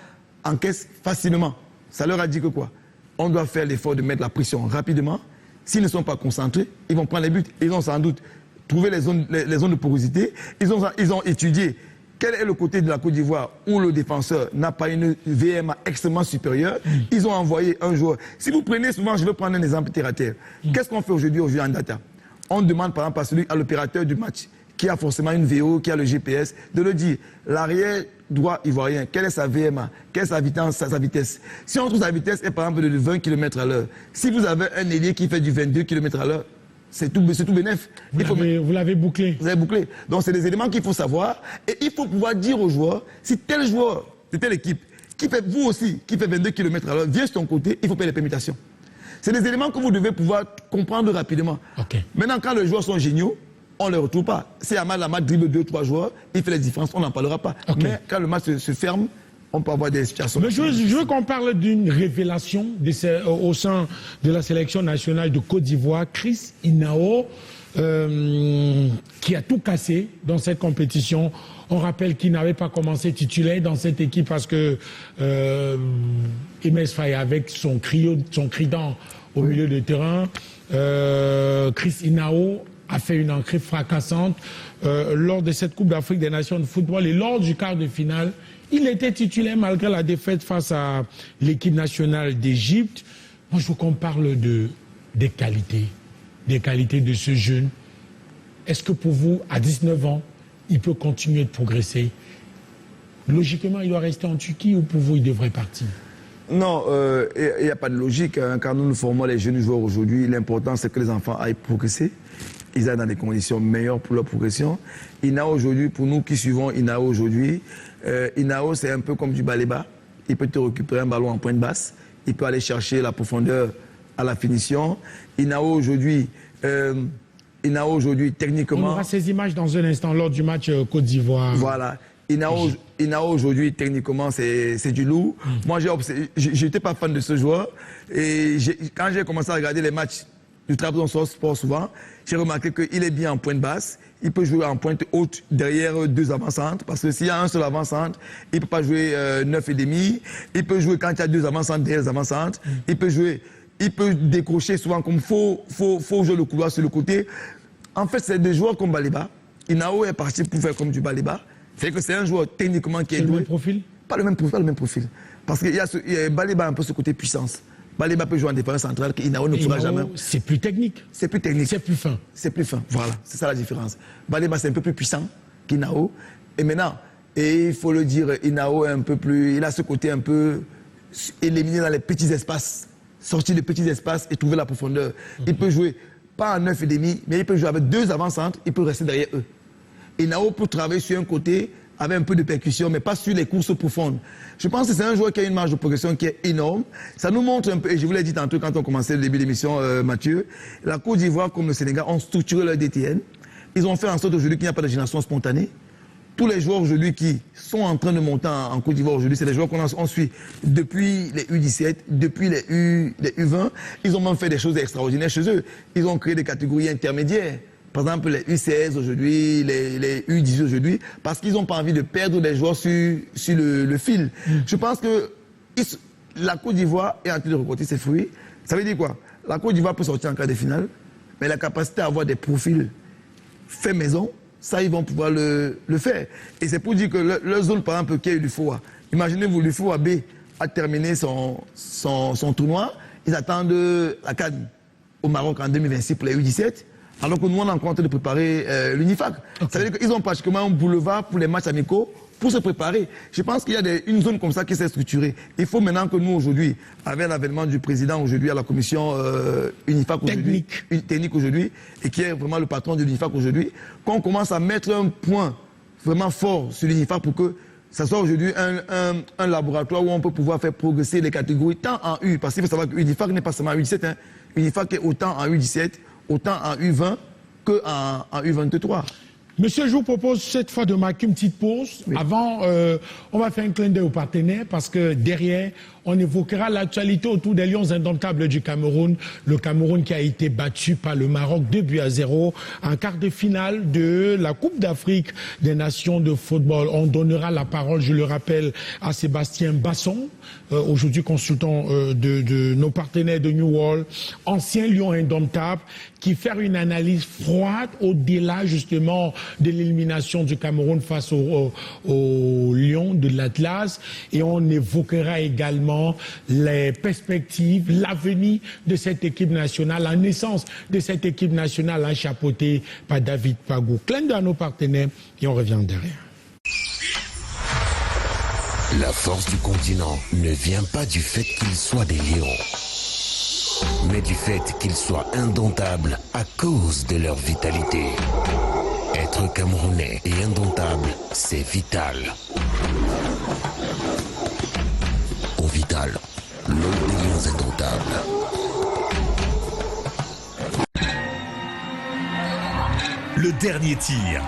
encaisse facilement. Ça leur a dit que quoi? On doit faire l'effort de mettre la pression rapidement. S'ils ne sont pas concentrés, ils vont prendre les buts. Ils ont sans doute trouvé les zones de porosité. Ils ont étudié Quel est le côté de la Côte d'Ivoire où le défenseur n'a pas une VMA extrêmement supérieure? Ils ont envoyé un joueur. Si vous prenez souvent, je vais prendre un exemple terre à terre. Qu'est-ce qu'on fait aujourd'hui en data? On demande par exemple à l'opérateur du match, qui a forcément une VO, qui a le GPS, de le dire. L'arrière droit ivoirien, quelle est sa VMA? Quelle est sa vitesse? Si on trouve sa vitesse est par exemple de 20 km à l'heure, si vous avez un ailier qui fait du 22 km à l'heure, c'est tout bénef. Vous l'avez bouclé. Vous avez bouclé. Donc c'est des éléments qu'il faut savoir. Et il faut pouvoir dire aux joueurs, si tel joueur de telle équipe, qui fait vous aussi, qui fait 22 km à l'heure, vient sur ton côté, il faut payer les permutations. C'est des éléments que vous devez pouvoir comprendre rapidement. Okay. Maintenant, quand les joueurs sont géniaux, on ne les retrouve pas. Si Amal dribble 2-3 joueurs, il fait les différences, on n'en parlera pas. Okay. Mais quand le match se ferme, on peut avoir des situations. Mais je veux qu'on parle d'une révélation au sein de la sélection nationale de Côte d'Ivoire, Chris Inao, qui a tout cassé dans cette compétition. On rappelle qu'il n'avait pas commencé titulaire dans cette équipe parce que Emes Faye, avec son cridant au milieu de terrain, Chris Inao a fait une entrée fracassante lors de cette Coupe d'Afrique des Nations de football et lors du quart de finale. Il était titulaire malgré la défaite face à l'équipe nationale d'Égypte. Moi, je veux qu'on parle des qualités de ce jeune. Est-ce que pour vous, à 19 ans, il peut continuer de progresser? Logiquement, il doit rester en Turquie ou pour vous, il devrait partir? Non, il n'y a pas de logique. Hein. Quand nous formons les jeunes joueurs aujourd'hui, l'important, c'est que les enfants aillent progresser. Ils aillent dans des conditions meilleures pour leur progression. Inao aujourd'hui, pour nous qui suivons Inao aujourd'hui, Inao c'est un peu comme du baléba. Il peut te récupérer un ballon en pointe basse. Il peut aller chercher la profondeur à la finition. Inao aujourd'hui, techniquement... On aura ces images dans un instant lors du match Côte d'Ivoire. Voilà. Inao aujourd'hui, techniquement, c'est du lourd. Moi, je n'étais pas fan de ce joueur. Et quand j'ai commencé à regarder les matchs du Trabzonspor souvent, j'ai remarqué qu'il est bien en pointe basse. Il peut jouer en pointe haute derrière deux avant-centres. Parce que s'il y a un seul avant-centre, il ne peut pas jouer 9,5. Il peut jouer quand il y a deux avant-centres derrière les avant-centres. Il peut décrocher souvent comme faut jouer le couloir sur le côté. En fait, c'est des joueurs comme Baléba. Inao est parti pour faire comme du Baléba. C'est que c'est un joueur techniquement qui est doué. Le même profil? Pas le même profil. Parce qu'il y a Baléba un peu ce côté puissance. Baléba peut jouer en défense centrale qu'Inao ne pourra jamais. C'est plus technique. C'est plus technique. C'est plus fin. C'est plus fin, voilà. C'est ça la différence. Baléba, c'est un peu plus puissant qu'Inao. Et maintenant, il faut le dire, Inao est un peu plus... Il a ce côté un peu éliminé dans les petits espaces. Sortir des petits espaces et trouver la profondeur. Il peut jouer, pas en 9,5, mais il peut jouer avec deux avant-centres, il peut rester derrière eux. Inao peut travailler sur un côté avec un peu de percussion, mais pas sur les courses profondes. Je pense que c'est un joueur qui a une marge de progression qui est énorme. Ça nous montre un peu, et je vous l'ai dit tantôt quand on commençait le début de l'émission, Mathieu, la Côte d'Ivoire comme le Sénégal ont structuré leur DTN. Ils ont fait en sorte aujourd'hui qu'il n'y a pas de génération spontanée. Tous les joueurs aujourd'hui qui sont en train de monter en Côte d'Ivoire aujourd'hui, c'est les joueurs qu'on suit depuis les U17, depuis les U20. Ils ont même fait des choses extraordinaires chez eux. Ils ont créé des catégories intermédiaires. Par exemple, les U16 aujourd'hui, les U18 aujourd'hui, parce qu'ils n'ont pas envie de perdre des joueurs sur le fil. Je pense que la Côte d'Ivoire est en train de récolter ses fruits. Ça veut dire quoi? La Côte d'Ivoire peut sortir en quart de finale, mais la capacité à avoir des profils faits maison, ça, ils vont pouvoir le faire. Et c'est pour dire que leur zone, par exemple, qui est l'UFOA. Imaginez-vous, l'UFOA B a terminé son tournoi. Ils attendent la CAN au Maroc en 2026 pour les U17. Alors que nous, on est en train de préparer l'UNIFAC. Okay. Ça veut dire qu'ils ont pratiquement un boulevard pour les matchs amicaux pour se préparer. Je pense qu'il y a une zone comme ça qui s'est structurée. Il faut maintenant que nous, aujourd'hui, avec l'avènement du président aujourd'hui à la commission UNIFAC aujourd'hui, technique aujourd'hui, et qui est vraiment le patron de l'UNIFAC aujourd'hui, qu'on commence à mettre un point vraiment fort sur l'UNIFAC pour que ça soit aujourd'hui un laboratoire où on peut pouvoir faire progresser les catégories, tant en U, parce qu'il faut savoir que l'UNIFAC n'est pas seulement en U17, hein. L'UNIFAC est autant en U17, autant en U20 qu'en U23. Monsieur, je vous propose cette fois de marquer une petite pause. Oui. Avant, on va faire un clin d'œil aux partenaires parce que derrière, on évoquera l'actualité autour des Lions indomptables du Cameroun. Le Cameroun qui a été battu par le Maroc 2-0 en quart de finale de la Coupe d'Afrique des Nations de football. On donnera la parole, je le rappelle, à Sébastien Basson, aujourd'hui consultant de nos partenaires de New World, ancien Lion indomptable, qui fait une analyse froide au-delà justement de l'élimination du Cameroun face au Lions de l'Atlas. Et on évoquera également les perspectives, l'avenir de cette équipe nationale, la naissance de cette équipe nationale chapeautée par David Pagou. Clin d'œil à nos partenaires et on revient derrière. La force du continent ne vient pas du fait qu'ils soient des lions, mais du fait qu'ils soient indomptables à cause de leur vitalité. Être camerounais et indomptable, c'est vital. Au Vital, l'eau des lions indomptables. Le dernier tir.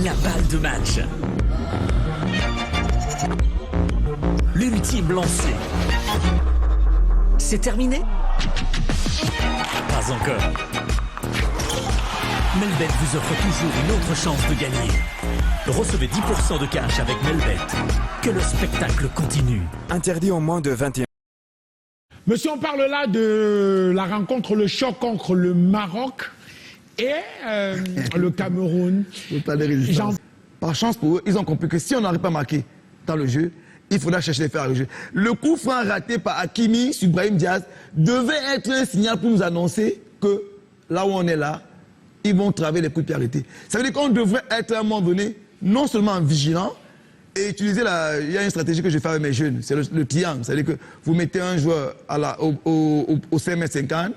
La balle de match. L'ultime lancé. C'est terminé? Pas encore. Melbet vous offre toujours une autre chance de gagner. Recevez 10% de cash avec Melbet. Que le spectacle continue. Interdit au moins de 21. Monsieur, on parle là de la rencontre, le choc entre le Maroc et le Cameroun. Par chance pour eux, ils ont compris que si on n'arrive pas à marquer dans le jeu, il faudra chercher les faire à le jeu. Le coup franc raté par Hakimi sur Brahim Diaz devait être un signal pour nous annoncer que là où on est là, ils vont travailler les coups de pied arrêtés. Ça veut dire qu'on devrait être à un moment donné non seulement vigilant et utiliser il y a une stratégie que je fais avec mes jeunes, c'est le triangle. C'est-à-dire que vous mettez un joueur au 5m50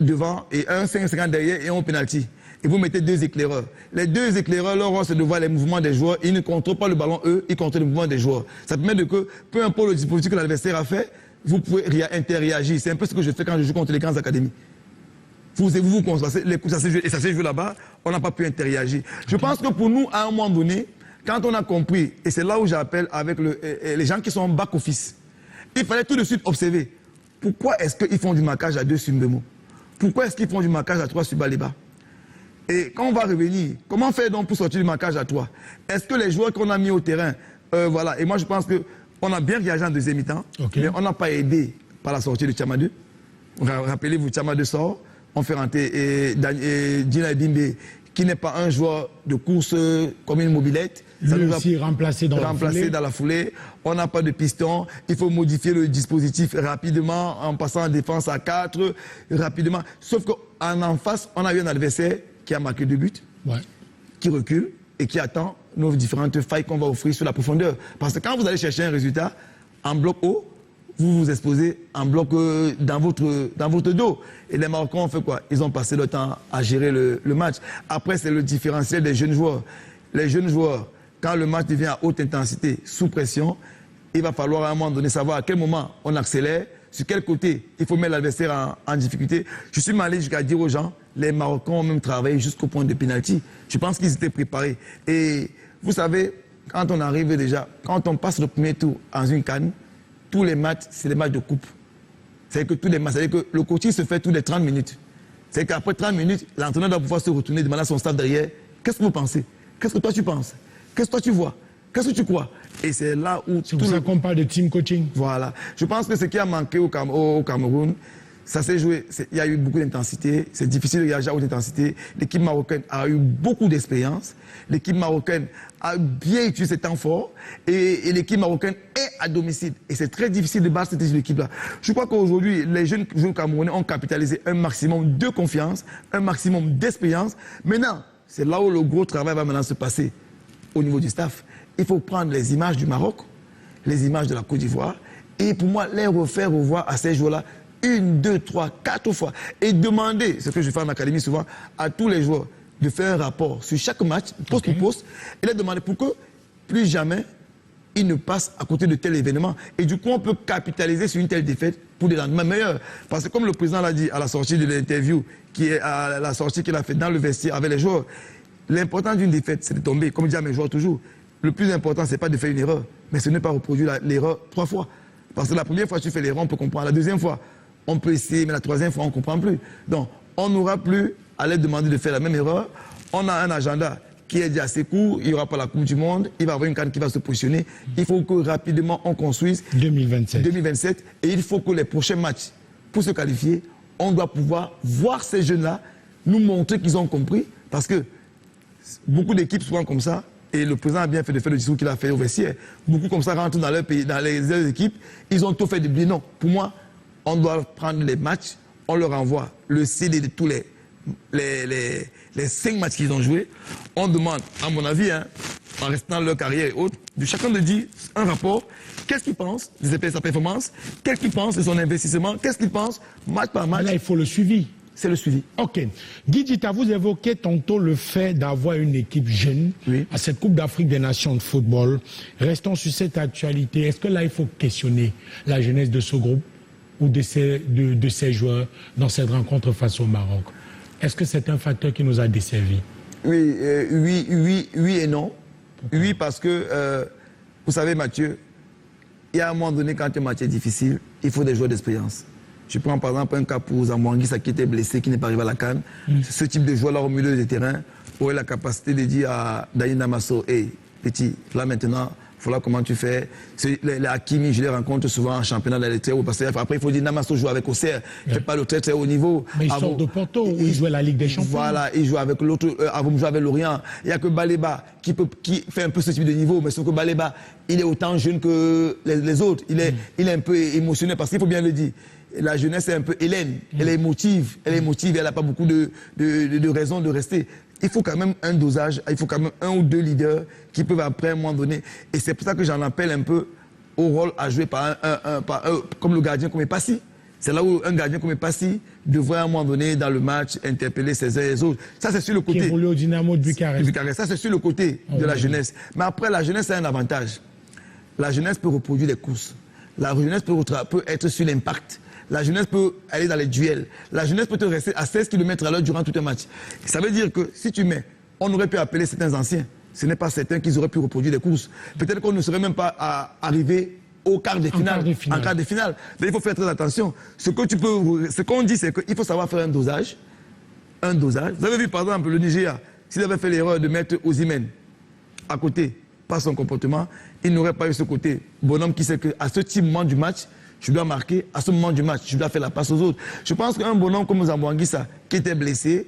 devant et un 5m50 derrière et un penalty. Et vous mettez deux éclaireurs. Les deux éclaireurs, leur rôle, c'est de voir les mouvements des joueurs. Ils ne contrôlent pas le ballon, eux, ils contrôlent le mouvement des joueurs. Ça permet de que, peu importe le dispositif que l'adversaire a fait, vous pouvez interréagir. C'est un peu ce que je fais quand je joue contre les grandes académies. Vous constatez, les coups, ça s'est joué là-bas, on n'a pas pu interréagir. Je pense que pour nous, à un moment donné, quand on a compris, et c'est là où j'appelle avec les gens qui sont en back-office, il fallait tout de suite observer pourquoi est-ce qu'ils font du marquage à 2 sur Mbemo. Pourquoi est-ce qu'ils font du marquage à 3 sur Baliba? Et quand on va revenir, comment faire donc pour sortir du marquage à 3? Est-ce que les joueurs qu'on a mis au terrain, voilà, et moi je pense qu'on a bien réagi en deuxième mi-temps, mais on n'a pas aidé par la sortie de Tchama 2. Rappelez-vous, Tchama 2 sort, on fait rentrer Dina Bimbe, qui n'est pas un joueur de course comme une mobilette. Ça lui aussi remplacé dans la foulée. On n'a pas de piston. Il faut modifier le dispositif rapidement en passant en défense à 4 rapidement. Sauf qu'en face, on a eu un adversaire qui a marqué 2 buts, qui recule et qui attend nos différentes failles qu'on va offrir sur la profondeur. Parce que quand vous allez chercher un résultat en bloc haut, vous vous exposez en bloc dans votre dos. Et les Marocains ont fait quoi? Ils ont passé le temps à gérer le match. Après, c'est le différentiel des jeunes joueurs. Les jeunes joueurs, quand le match devient à haute intensité, sous pression, il va falloir à un moment donné savoir à quel moment on accélère, sur quel côté il faut mettre l'adversaire en difficulté. Je suis allé jusqu'à dire aux gens, les Marocains ont même travaillé jusqu'au point de pénalty. Je pense qu'ils étaient préparés. Et vous savez, quand on arrive déjà, quand on passe le premier tour en une CAN, tous les matchs, c'est des matchs de coupe. C'est que tous les matchs, c'est-à-dire que le coaching se fait tous les 30 minutes. C'est qu'après 30 minutes, l'entraîneur doit pouvoir se retourner, demander à son staff derrière, qu'est-ce que vous pensez? Qu'est-ce que toi tu penses? Qu'est-ce que toi tu vois? Qu'est-ce que tu crois? Et c'est là où... C'est pour ça qu'on parle de team coaching. Voilà. Je pense que ce qui a manqué au Cameroun, ça s'est joué, il y a eu beaucoup d'intensité, c'est difficile de réagir à haute intensité. L'équipe marocaine a eu beaucoup d'expérience, l'équipe marocaine a bien utilisé ses temps forts et l'équipe marocaine est à domicile. Et c'est très difficile de battre cette équipe-là. Je crois qu'aujourd'hui, les jeunes joueurs camerounais ont capitalisé un maximum de confiance, un maximum d'expérience. Maintenant, c'est là où le gros travail va maintenant se passer au niveau du staff. Il faut prendre les images du Maroc, les images de la Côte d'Ivoire et pour moi, les refaire revoir à ces joueurs-là 1, 2, 3, 4 fois et demander, ce que je fais en académie souvent, à tous les joueurs de faire un rapport sur chaque match, poste pour poste, et leur demander pour que plus jamais ils ne passent à côté de tel événement. Et du coup, on peut capitaliser sur une telle défaite pour des lendemains meilleurs. Parce que comme le président l'a dit à la sortie de l'interview, qui est à la sortie qu'il a fait dans le vestiaire avec les joueurs, l'important d'une défaite, c'est de tomber. Comme je dis à mes joueurs toujours, le plus important, c'est pas de faire une erreur, mais ce n'est pas reproduire l'erreur 3 fois. Parce que la première fois, tu fais l'erreur, on peut comprendre. La deuxième fois, on peut essayer, mais la troisième fois, on ne comprend plus. Donc, on n'aura plus à leur demander de faire la même erreur. On a un agenda qui est déjà assez court. Il n'y aura pas la Coupe du Monde. Il va y avoir une CAN qui va se positionner. Il faut que rapidement, on construise 2027. Et il faut que les prochains matchs, pour se qualifier, on doit pouvoir voir ces jeunes-là, nous montrer qu'ils ont compris, parce que beaucoup d'équipes souvent comme ça, et le président a bien fait de faire le discours qu'il a fait au vestiaire, beaucoup comme ça rentrent dans leur pays, dans les équipes, ils ont tout fait d'oublier. Non, pour moi, on doit prendre les matchs, on leur envoie le CD de tous les 5 matchs qu'ils ont joués. On demande, à mon avis, hein, en restant leur carrière et autres, de chacun de dire un rapport, qu'est-ce qu'il pense de sa performance, qu'est-ce qu'il pense de son investissement, qu'est-ce qu'il pense match par match. Là, il faut le suivi. C'est le suivi. Ok. Guy Dita, vous évoquez tantôt le fait d'avoir une équipe jeune à cette Coupe d'Afrique des Nations de football. Restons sur cette actualité. Est-ce que là, il faut questionner la jeunesse de ce groupe ou de ces joueurs dans cette rencontre face au Maroc? Est-ce que c'est un facteur qui nous a desservi? Oui et non. Oui, parce que, vous savez, Mathieu, il y a un moment donné, quand un match est difficile, il faut des joueurs d'expérience. Je prends par exemple un cas pour Zamwanguissa qui était blessé, qui n'est pas arrivé à la CAN. Ce type de joueur-là au milieu du terrain aurait la capacité de dire à Dani Namasso, hey, petit, là maintenant, voilà comment tu fais. Les Hakimi, je les rencontre souvent en championnat dans les très hauts, parce que après, il faut dire Namasso joue avec Auxerre, il ne fait pas le très très haut niveau. Mais il sort de Porto, où il joue à la Ligue des Champions. Voilà, il joue avec l'autre, avant de jouer avec Lorient. Il n'y a que Baleba qui fait un peu ce type de niveau, mais sauf que Baleba, il est autant jeune que les autres. Il est un peu émotionnel, parce qu'il faut bien le dire. La jeunesse est un peu hélène, elle est émotive, elle n'a pas beaucoup de raisons de rester. Il faut quand même un dosage, il faut quand même 1 ou 2 leaders qui peuvent après à un moment donné. Et c'est pour ça que j'en appelle un peu au rôle à jouer par comme le gardien comme Passy. C'est là où un gardien comme Passy devrait à un moment donné dans le match interpeller ses uns et les autres. Ça c'est sur le côté. Qui évolue au Dynamo de Bucarest. Ça c'est sur le côté de la jeunesse. Mais après la jeunesse a un avantage. La jeunesse peut reproduire les courses. La jeunesse peut être sur l'impact. La jeunesse peut aller dans les duels. La jeunesse peut te rester à 16 km à l'heure durant tout un match. Ça veut dire que si tu mets, on aurait pu appeler certains anciens. Ce n'est pas certains qu'ils auraient pu reproduire des courses. Peut-être qu'on ne serait même pas arrivé au quart de finale. En quart de finale. Mais il faut faire très attention. Ce qu'on dit, c'est qu'il faut savoir faire un dosage. Un dosage. Vous avez vu par exemple le Nigeria, s'il avait fait l'erreur de mettre Osimhen à côté, par son comportement, il n'aurait pas eu ce côté bonhomme qui sait qu'à ce petit moment du match, je dois marquer, à ce moment du match, je dois faire la passe aux autres. Je pense qu'un bonhomme comme Zamwanguissa, qui était blessé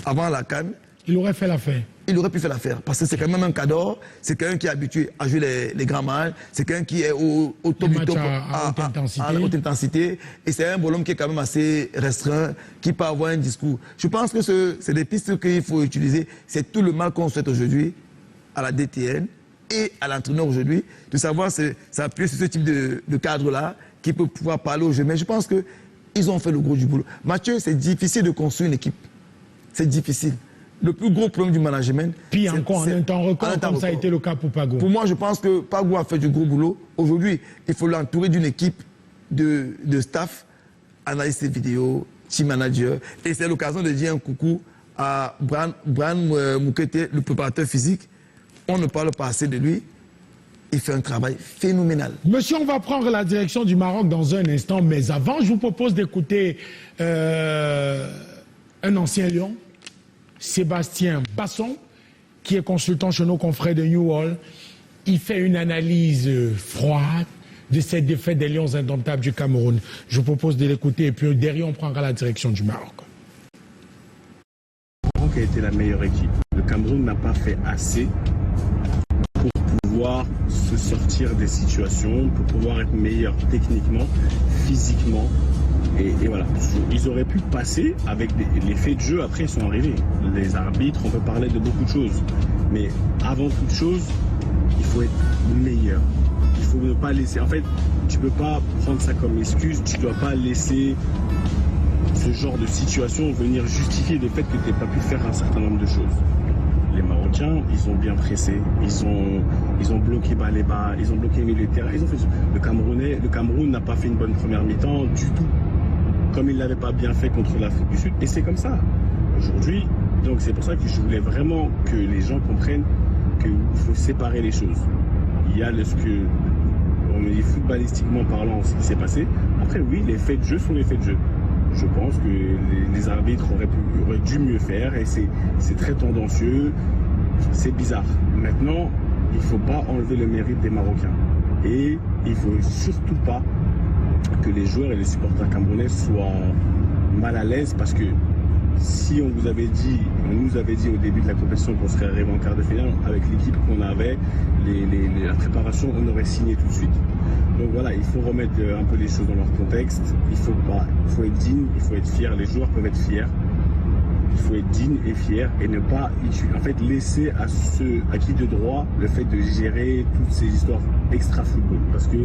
avant la CAN, il aurait fait l'affaire. Il aurait pu faire l'affaire, parce que c'est quand même un cadre, c'est quelqu'un qui est habitué à jouer les grands matchs, c'est quelqu'un qui est au top du top, à haute intensité, et c'est un bonhomme qui est quand même assez restreint, qui peut avoir un discours. Je pense que c'est des pistes qu'il faut utiliser. C'est tout le mal qu'on souhaite aujourd'hui à la DTN et à l'entraîneur aujourd'hui, de savoir s'appuyer sur ce type de cadre-là, qui peut pouvoir parler aux jeunes. Mais je pense qu'ils ont fait le gros du boulot. Mathieu, c'est difficile de construire une équipe. C'est difficile. Le plus gros problème du management... Puis encore en un temps record, comme ça a été le cas pour Pagou. Pour moi, je pense que Pagou a fait du gros boulot. Aujourd'hui, il faut l'entourer d'une équipe de staff, analyste vidéo, team manager. Et c'est l'occasion de dire un coucou à Bran Moukete, le préparateur physique. On ne parle pas assez de lui. Il fait un travail phénoménal. Monsieur, on va prendre la direction du Maroc dans un instant, mais avant, je vous propose d'écouter un ancien Lion, Sébastien Basson, qui est consultant chez nos confrères de New World. Il fait une analyse froide de cette défaite des Lions indomptables du Cameroun. Je vous propose de l'écouter et puis derrière, on prendra la direction du Maroc. Le Maroc a été la meilleure équipe. Le Cameroun n'a pas fait assez pour pouvoir se sortir des situations, pour pouvoir être meilleur techniquement, physiquement. Et voilà, ils auraient pu passer avec les faits de jeu, après ils sont arrivés. Les arbitres, on peut parler de beaucoup de choses. Mais avant toute chose, il faut être meilleur. Il faut ne pas laisser... En fait, tu ne peux pas prendre ça comme excuse, tu ne dois pas laisser ce genre de situation venir justifier le fait que tu n'aies pas pu faire un certain nombre de choses. Les Marocains, ils ont bien pressé, ils ont bloqué bas les bas, ils ont bloqué le milieu de terrain. Le Cameroun n'a pas fait une bonne première mi-temps du tout, comme il ne l'avait pas bien fait contre l'Afrique du Sud. Et c'est comme ça. Aujourd'hui, donc c'est pour ça que je voulais vraiment que les gens comprennent qu'il faut séparer les choses. Il y a ce que, on dit footballistiquement parlant, ce qui s'est passé. Après, oui, les faits de jeu sont les faits de jeu. Je pense que les arbitres auraient dû mieux faire et c'est très tendancieux, c'est bizarre. Maintenant, il ne faut pas enlever le mérite des Marocains. Et il ne faut surtout pas que les joueurs et les supporters camerounais soient mal à l'aise parce que si on nous avait dit au début de la compétition qu'on serait arrivé en quart de finale, avec l'équipe qu'on avait, la préparation, on aurait signé tout de suite. Donc voilà, il faut remettre un peu les choses dans leur contexte. Il faut être digne, il faut être fier. Les joueurs peuvent être fiers. Il faut être digne et fier et ne pas laisser à qui de droit le fait de gérer toutes ces histoires extra-football. Parce que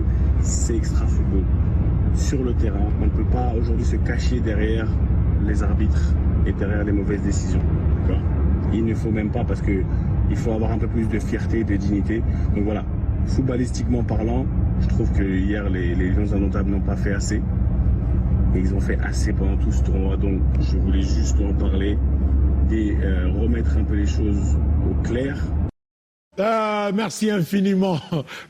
c'est extra-football. Sur le terrain, on ne peut pas aujourd'hui se cacher derrière les arbitres et derrière les mauvaises décisions. Il ne faut même pas parce qu'il faut avoir un peu plus de fierté et de dignité. Donc voilà, footballistiquement parlant, je trouve que hier les Lions indomptables n'ont pas fait assez. Et ils ont fait assez pendant tout ce tournoi. Donc je voulais juste en parler et remettre un peu les choses au clair. Merci infiniment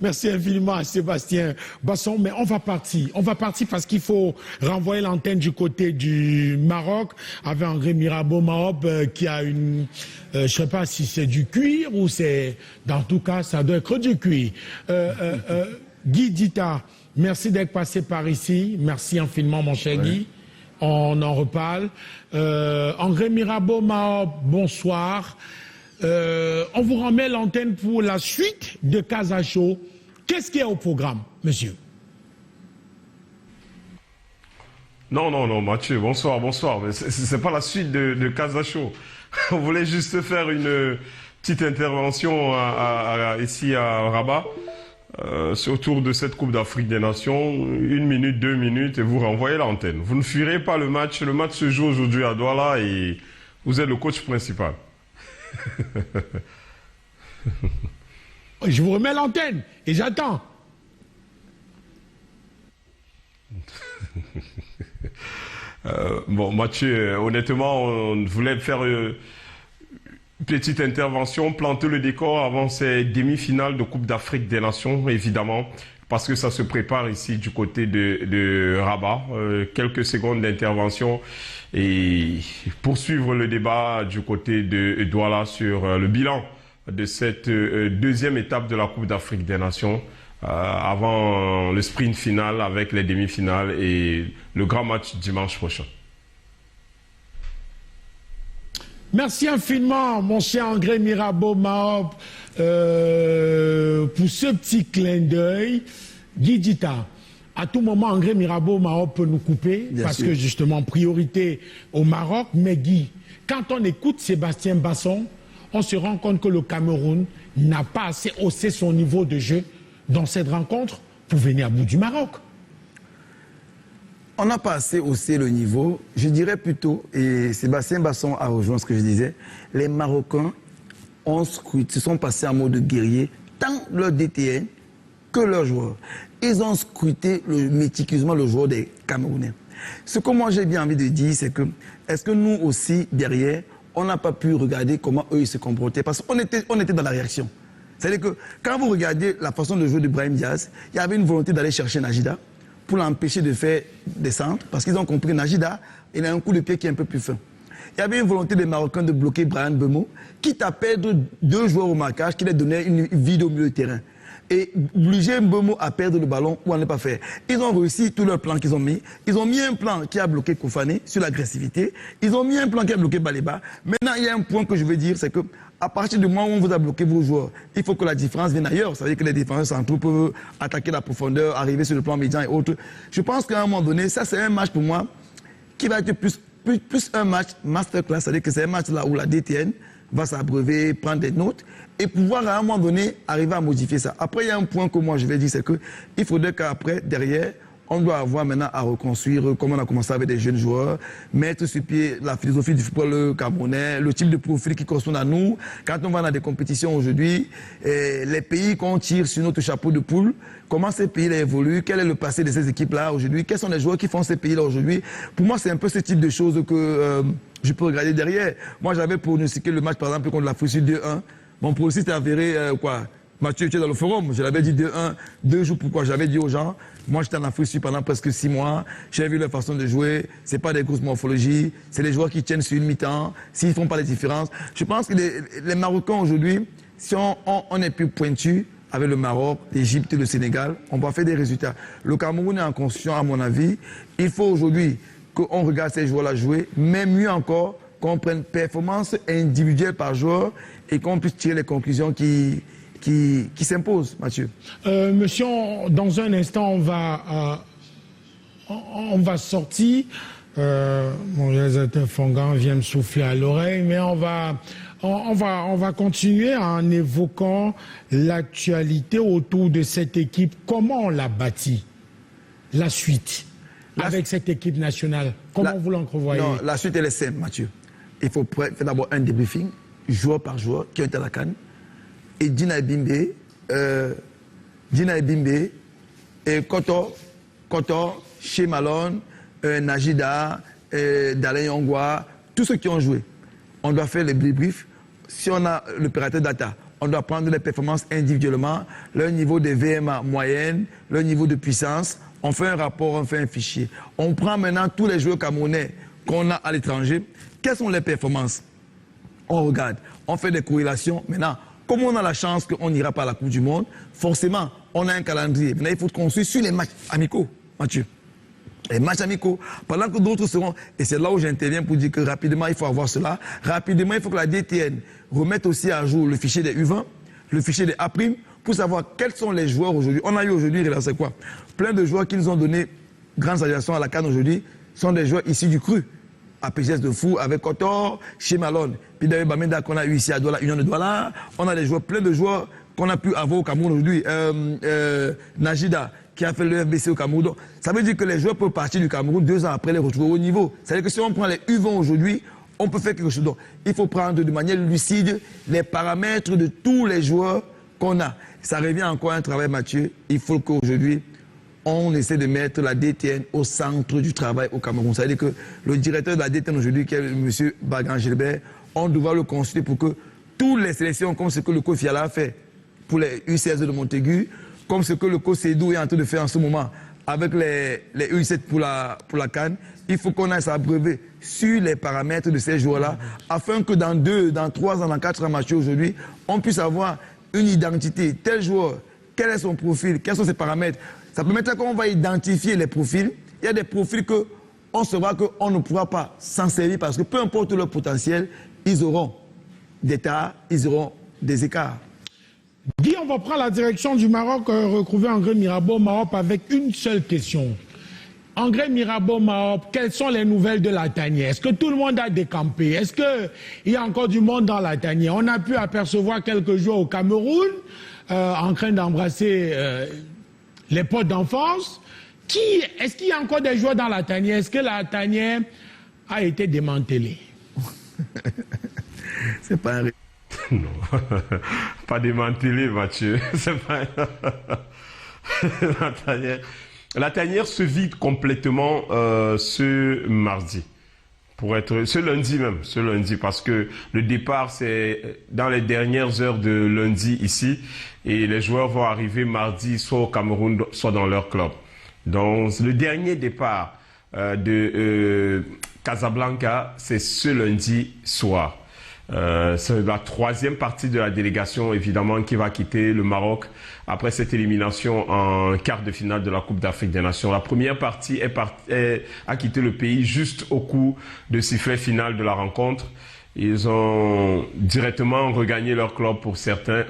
à Sébastien Basson, mais on va partir parce qu'il faut renvoyer l'antenne du côté du Maroc avec André Mirabeau Mahop qui a une, je sais pas si c'est du cuir ou c'est, dans tout cas ça doit être du cuir. Guy Dita, merci d'être passé par ici, merci infiniment mon cher Guy, on en reparle. André Mirabeau Mahop, bonsoir. On vous remet l'antenne pour la suite de Casa Show. Qu'est-ce qu'il y a au programme, monsieur? Non, Mathieu, bonsoir. Mais c'est pas la suite de Casa Show. On voulait juste faire une petite intervention ici à Rabat, autour de cette Coupe d'Afrique des Nations. 1 minute, 2 minutes, et vous renvoyez l'antenne. Vous ne fuirez pas le match. Le match se joue aujourd'hui à Douala et vous êtes le coach principal. Je vous remets l'antenne et j'attends. Bon, Mathieu, honnêtement, on voulait faire une petite intervention, planter le décor avant ces demi-finales de Coupe d'Afrique des Nations, évidemment, parce que ça se prépare ici du côté de Rabat. Quelques secondes d'intervention et poursuivre le débat du côté de Douala sur le bilan de cette deuxième étape de la Coupe d'Afrique des Nations avant le sprint final avec les demi-finales et le grand match dimanche prochain. Merci infiniment, mon cher André Mirabeau Mahop, pour ce petit clin d'œil. Guy Dita, à tout moment, André Mirabeau Mahop peut nous couper, parce que justement, priorité au Maroc. Mais Guy, quand on écoute Sébastien Basson, on se rend compte que le Cameroun n'a pas assez haussé son niveau de jeu dans cette rencontre pour venir à bout du Maroc. On n'a pas assez haussé le niveau. Je dirais plutôt, et Sébastien Basson a rejoint ce que je disais, les Marocains se sont passés en mode guerrier, tant leur DTN que leurs joueurs. Ils ont scruté méticuleusement le joueur des Camerounais. Ce que moi j'ai bien envie de dire, c'est que, est-ce que nous aussi, derrière, on n'a pas pu regarder comment eux ils se comportaient? Parce qu'on était dans la réaction. C'est-à-dire que quand vous regardez la façon de jouer de Brahim Diaz, il y avait une volonté d'aller chercher Najida pour l'empêcher de faire des centres, parce qu'ils ont compris que Najida, il a un coup de pied qui est un peu plus fin. Il y avait une volonté des Marocains de bloquer Brian Bemo, quitte à perdre 2 joueurs au marquage qui leur donnaient une vide au milieu de terrain. Et obliger Bemo à perdre le ballon ou à ne pas faire. Ils ont réussi tous leurs plans qu'ils ont mis. Ils ont mis un plan qui a bloqué Koufane sur l'agressivité. Ils ont mis un plan qui a bloqué Baleba. Maintenant, il y a un point que je veux dire, c'est que à partir du moment où on vous a bloqué vos joueurs, il faut que la différence vienne ailleurs. Ça veut dire que les défenseurs centraux peuvent attaquer la profondeur, arriver sur le plan médian et autres. Je pense qu'à un moment donné, ça c'est un match pour moi qui va être plus un match masterclass. C'est-à-dire que c'est un match là où la DTN va s'abreuver, prendre des notes et pouvoir à un moment donné arriver à modifier ça. Après, il y a un point que moi je vais dire, c'est qu'il faudrait qu'après, derrière, on doit avoir maintenant à reconstruire, comme on a commencé avec des jeunes joueurs, mettre sur pied la philosophie du football camerounais, le type de profil qui correspond à nous. Quand on va dans des compétitions aujourd'hui, les pays qu'on tire sur notre chapeau de poule, comment ces pays-là évoluent, quel est le passé de ces équipes-là aujourd'hui, quels sont les joueurs qui font ces pays-là aujourd'hui. Pour moi, c'est un peu ce type de choses que je peux regarder derrière. Moi, j'avais pronostiqué le match, par exemple, contre l'Afrique du 2-1. Mon pronostic était avéré, Mathieu, tu es dans le forum, je l'avais dit 2-1, 2 jours, pourquoi? J'avais dit aux gens, moi j'étais en Afrique pendant presque 6 mois, j'ai vu leur façon de jouer, c'est pas des grosses morphologies, c'est les joueurs qui tiennent sur une mi-temps, s'ils font pas les différences. Je pense que les Marocains aujourd'hui, si on est plus pointu avec le Maroc, l'Égypte et le Sénégal, on va faire des résultats. Le Cameroun est en construction, à mon avis. Il faut aujourd'hui qu'on regarde ces joueurs-là jouer, mais mieux encore, qu'on prenne performance individuelle par joueur et qu'on puisse tirer les conclusions qui s'imposent, Mathieu. Monsieur, dans un instant, on va sortir. Mon réalisateur Fongan vient me souffler à l'oreille, mais on va continuer en évoquant l'actualité autour de cette équipe. Comment on l'a bâtie? La suite avec cette équipe nationale. Comment vous l'entrevoyez? Non, la suite, elle est simple, Mathieu. Il faut faire d'abord un débriefing, joueur par joueur, qui ont été à la CAN. Et Dina Ebimbe, et Koto, Shea Malone, Najida, Dalen Yongwa, tous ceux qui ont joué. On doit faire les débriefs. Si on a l'opérateur data, on doit prendre les performances individuellement, leur niveau de VMA moyenne, leur niveau de puissance. On fait un rapport, on fait un fichier. On prend maintenant tous les joueurs camerounais qu'on a à l'étranger. Quelles sont les performances? On regarde, on fait des corrélations. Maintenant, comme on a la chance qu'on n'ira pas à la Coupe du Monde, forcément, on a un calendrier. Maintenant, il faut construire sur les matchs amicaux, Mathieu. Les matchs amicaux, pendant que d'autres seront... Et c'est là où j'interviens pour dire que rapidement, il faut avoir cela. Rapidement, il faut que la DTN remette aussi à jour le fichier des U20, le fichier des A', pour savoir quels sont les joueurs aujourd'hui. On a eu aujourd'hui, c'est quoi? Plein de joueurs qui nous ont donné grande satisfaction à la CAN aujourd'hui sont des joueurs issus du cru. À PGS de Fou, avec Kotor, Shea Malone, puis David Bamenda qu'on a eu ici à Douala, Union de Douala. On a des joueurs, plein de joueurs qu'on a pu avoir au Cameroun aujourd'hui. Najida, qui a fait le FBC au Cameroun. Donc, ça veut dire que les joueurs peuvent partir du Cameroun 2 ans après les retrouver au niveau. C'est-à-dire que si on prend les U20 aujourd'hui, on peut faire quelque chose. Donc, il faut prendre de manière lucide les paramètres de tous les joueurs qu'on a. Ça revient encore à un travail, Mathieu. Il faut qu'aujourd'hui, on essaie de mettre la DTN au centre du travail au Cameroun. Ça veut dire que le directeur de la DTN aujourd'hui, qui est M. Bagan Gilbert, on doit le consulter pour que toutes les sélections, comme ce que le coach Fiala a fait pour les U16 de Montaigu, comme ce que le coach Sédou est en train de faire en ce moment avec les U17 pour la CAN, il faut qu'on aille s'abreuver sur les paramètres de ces joueurs-là, afin que dans 2, dans 3 ans, dans 4 ans, Mathieu, aujourd'hui, on puisse avoir une identité. Tel joueur, quel est son profil, quels sont ses paramètres. Ça permettra qu'on va identifier les profils. Il y a des profils qu'on saura qu'on ne pourra pas s'en servir parce que peu importe leur potentiel, ils auront des tares, ils auront des écarts. Guy, on va prendre la direction du Maroc, retrouver André Mirabeau Maroc avec une seule question. André Mirabeau Maroc, quelles sont les nouvelles de la tanière? Est-ce que tout le monde a décampé? Est-ce qu'il y a encore du monde dans la tanière? On a pu apercevoir quelques joueurs au Cameroun en train d'embrasser les potes d'enfance. Est-ce qu'il y a encore des joueurs dans la tanière? Est-ce que la tanière a été démantelée? C'est pas un... Non, pas démantelé, Mathieu. C'est pas... La tanière se vide complètement ce mardi. Ce lundi, parce que le départ, c'est dans les dernières heures de lundi ici, et les joueurs vont arriver mardi, soit au Cameroun, soit dans leur club. Donc, le dernier départ de Casablanca, c'est ce lundi soir. C'est la 3e partie de la délégation, évidemment, qui va quitter le Maroc après cette élimination en quart de finale de la Coupe d'Afrique des Nations. La première partie a quitté le pays juste au coup de sifflet final de la rencontre. Ils ont directement regagné leur club pour certains,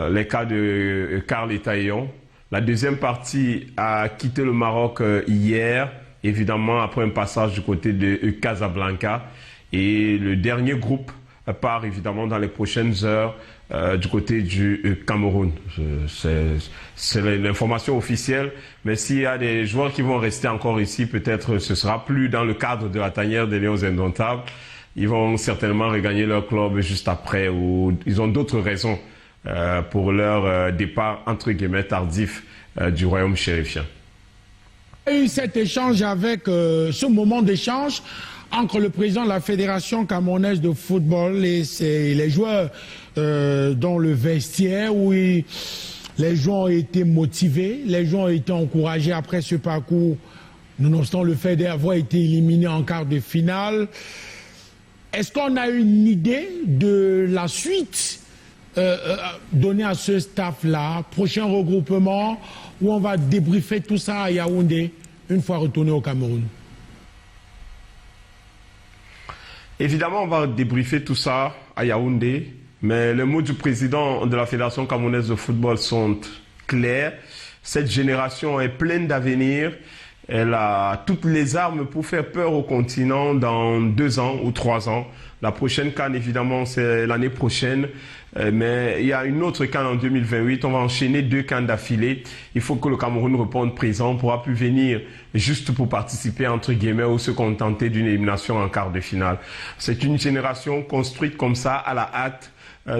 les cas de Karl et Taillon. La deuxième partie a quitté le Maroc hier, évidemment après un passage du côté de Casablanca. Et le dernier groupe part évidemment dans les prochaines heures du côté du Cameroun. C'est l'information officielle, mais s'il y a des joueurs qui vont rester encore ici, peut-être ce sera plus dans le cadre de la tanière des Lions Indomptables. Ils vont certainement regagner leur club juste après, ou ils ont d'autres raisons pour leur départ entre guillemets tardif du royaume chérifien. Il y a eu cet échange avec ce moment d'échange entre le président de la Fédération camerounaise de football et les joueurs dans le vestiaire où les joueurs ont été motivés, les joueurs ont été encouragés après ce parcours, nonobstant le fait d'avoir été éliminés en quart de finale. Est-ce qu'on a une idée de la suite donnée à ce staff-là, prochain regroupement, où on va débriefer tout ça à Yaoundé une fois retourné au Cameroun? Évidemment, on va débriefer tout ça à Yaoundé, mais les mots du président de la Fédération camerounaise de football sont clairs. Cette génération est pleine d'avenir. Elle a toutes les armes pour faire peur au continent dans 2 ans ou 3 ans. La prochaine CAN, évidemment, c'est l'année prochaine. Mais il y a une autre CAN en 2028. On va enchaîner 2 CAN d'affilée. Il faut que le Cameroun réponde présent. On ne pourra plus venir juste pour participer, entre guillemets, ou se contenter d'une élimination en quart de finale. C'est une génération construite comme ça, à la hâte.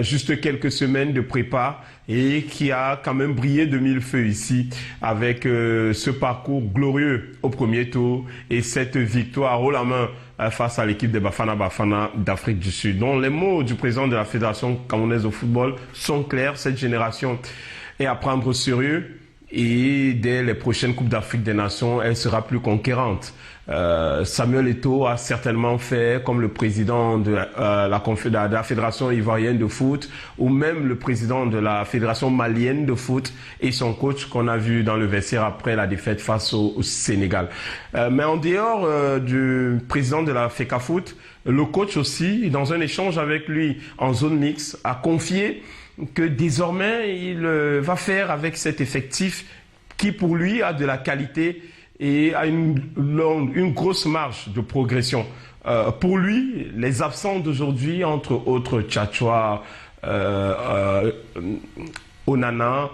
Juste quelques semaines de prépa et qui a quand même brillé de mille feux ici avec ce parcours glorieux au premier tour et cette victoire haut la main face à l'équipe des Bafana Bafana d'Afrique du Sud. Donc les mots du président de la Fédération camerounaise de football sont clairs. Cette génération est à prendre au sérieux et dès les prochaines Coupes d'Afrique des Nations, elle sera plus conquérante. Samuel Eto'o a certainement fait comme le président de la Fédération ivoirienne de foot ou même le président de la Fédération malienne de foot et son coach qu'on a vu dans le vestiaire après la défaite face au Sénégal. Mais en dehors du président de la FECAFOOT, le coach aussi, dans un échange avec lui en zone mixte, a confié que désormais il va faire avec cet effectif qui pour lui a de la qualité et a une grosse marge de progression. Pour lui, les absents d'aujourd'hui, entre autres Tchatchoua, Onana,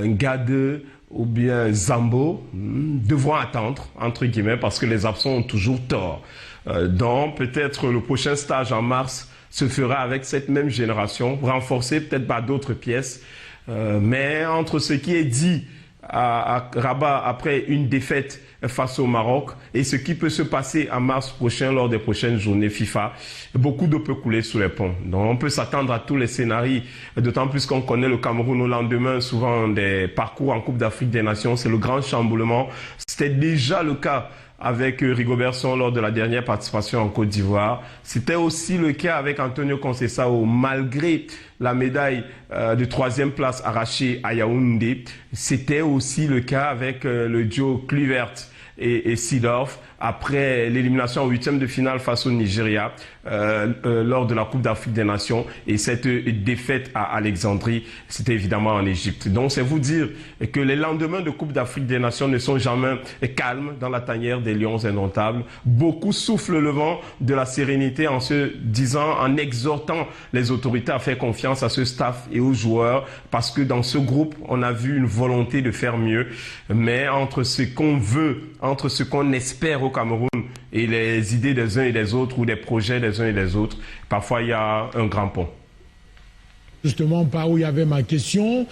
Ngade ou bien Zambo, devront attendre, entre guillemets, parce que les absents ont toujours tort. Donc peut-être le prochain stage en mars se fera avec cette même génération, renforcée peut-être par d'autres pièces. Mais entre ce qui est dit à Rabat après une défaite face au Maroc et ce qui peut se passer en mars prochain lors des prochaines journées FIFA, beaucoup d'eau peut couler sous les ponts. Donc on peut s'attendre à tous les scénarios, d'autant plus qu'on connaît le Cameroun au lendemain souvent des parcours en Coupe d'Afrique des Nations. C'est le grand chamboulement. C'était déjà le cas avec Rigobert Song lors de la dernière participation en Côte d'Ivoire. C'était aussi le cas avec Antonio Conceição, malgré la médaille de 3e place arrachée à Yaoundé. C'était aussi le cas avec le duo Kluivert et Seedorf après l'élimination en 8e de finale face au Nigeria lors de la Coupe d'Afrique des Nations et cette défaite à Alexandrie, c'était évidemment en Égypte. Donc c'est vous dire que les lendemains de Coupe d'Afrique des Nations ne sont jamais calmes dans la tanière des Lions indomptables. Beaucoup soufflent le vent de la sérénité en se disant, en exhortant les autorités à faire confiance à ce staff et aux joueurs parce que dans ce groupe, on a vu une volonté de faire mieux. Mais entre ce qu'on veut, entre ce qu'on espère au Cameroun et les idées des uns et des autres ou des projets des uns et des autres, parfois il y a un grand pont. Justement, par où il y avait ma question,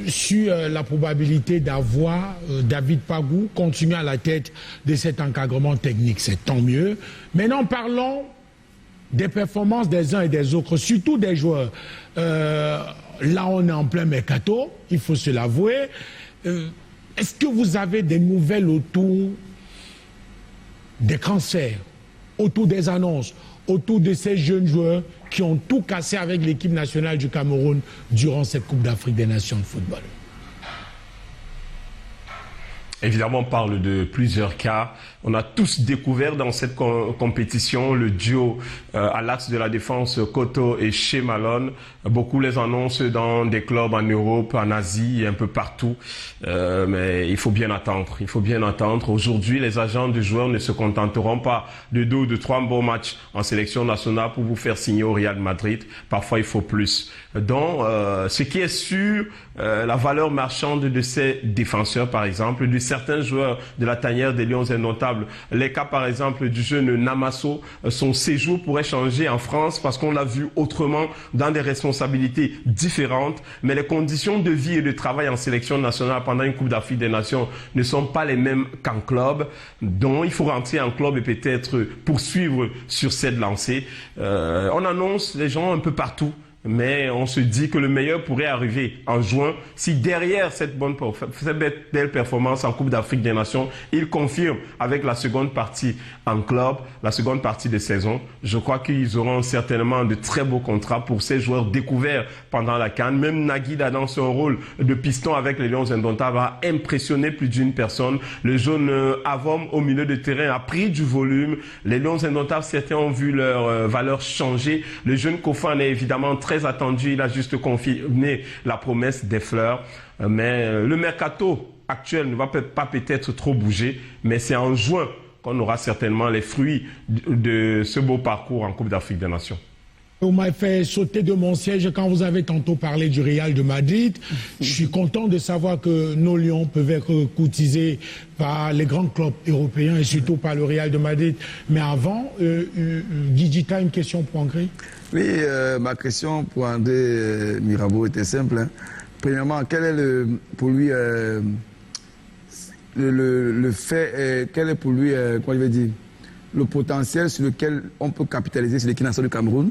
sur la probabilité d'avoir David Pagou continuer à la tête de cet encadrement technique, c'est tant mieux. Maintenant, parlons des performances des uns et des autres, surtout des joueurs. Là, on est en plein mercato, il faut se l'avouer. Est-ce que vous avez des nouvelles autour des transferts, autour des annonces, autour de ces jeunes joueurs qui ont tout cassé avec l'équipe nationale du Cameroun durant cette Coupe d'Afrique des Nations de football? Évidemment, on parle de plusieurs cas. On a tous découvert dans cette compétition le duo à l'axe de la défense Koto et Shea Malone. Beaucoup les annoncent dans des clubs en Europe, en Asie et un peu partout. Mais il faut bien attendre. Il faut bien attendre. Aujourd'hui, les agents de joueurs ne se contenteront pas de 2 ou de 3 bons matchs en sélection nationale pour vous faire signer au Real Madrid. Parfois, il faut plus. Donc, ce qui est sûr, la valeur marchande de ces défenseurs, par exemple, de certains joueurs de la tanière des Lions indomptables. Les cas, par exemple, du jeune Namasso, son séjour pourrait changer en France parce qu'on l'a vu autrement dans des responsabilités différentes. Mais les conditions de vie et de travail en sélection nationale pendant une Coupe d'Afrique des Nations ne sont pas les mêmes qu'en club. Donc, il faut rentrer en club et peut-être poursuivre sur cette lancée. On annonce les gens un peu partout. mais on se dit que le meilleur pourrait arriver en juin si derrière cette belle performance en Coupe d'Afrique des Nations, il confirme avec la seconde partie en club, la seconde partie de saison. Je crois qu'ils auront certainement de très beaux contrats pour ces joueurs découverts pendant la CAN. Même Naguida, dans son rôle de piston avec les Lions Indomptables, a impressionné plus d'une personne. Le jeune Avom au milieu de terrain a pris du volume. Les Lions Indomptables, certains ont vu leur valeur changer. Le jeune Kofan est évidemment très attendu. Il a juste confirmé la promesse des fleurs. Mais le mercato actuel ne va pas peut-être trop bouger. Mais c'est en juin qu'on aura certainement les fruits de ce beau parcours en Coupe d'Afrique des Nations. Vous m'avez fait sauter de mon siège quand vous avez tantôt parlé du Real de Madrid. Je suis content de savoir que nos Lions peuvent être courtisés par les grands clubs européens et surtout par le Real de Madrid. Mais avant, Guigui, tu as une question pour André? Oui, ma question pour André Mirabeau était simple. Hein. Premièrement, quel est pour lui le fait, quel est pour lui, comment je vais dire, le potentiel sur lequel on peut capitaliser sur l'équipe nationale du Cameroun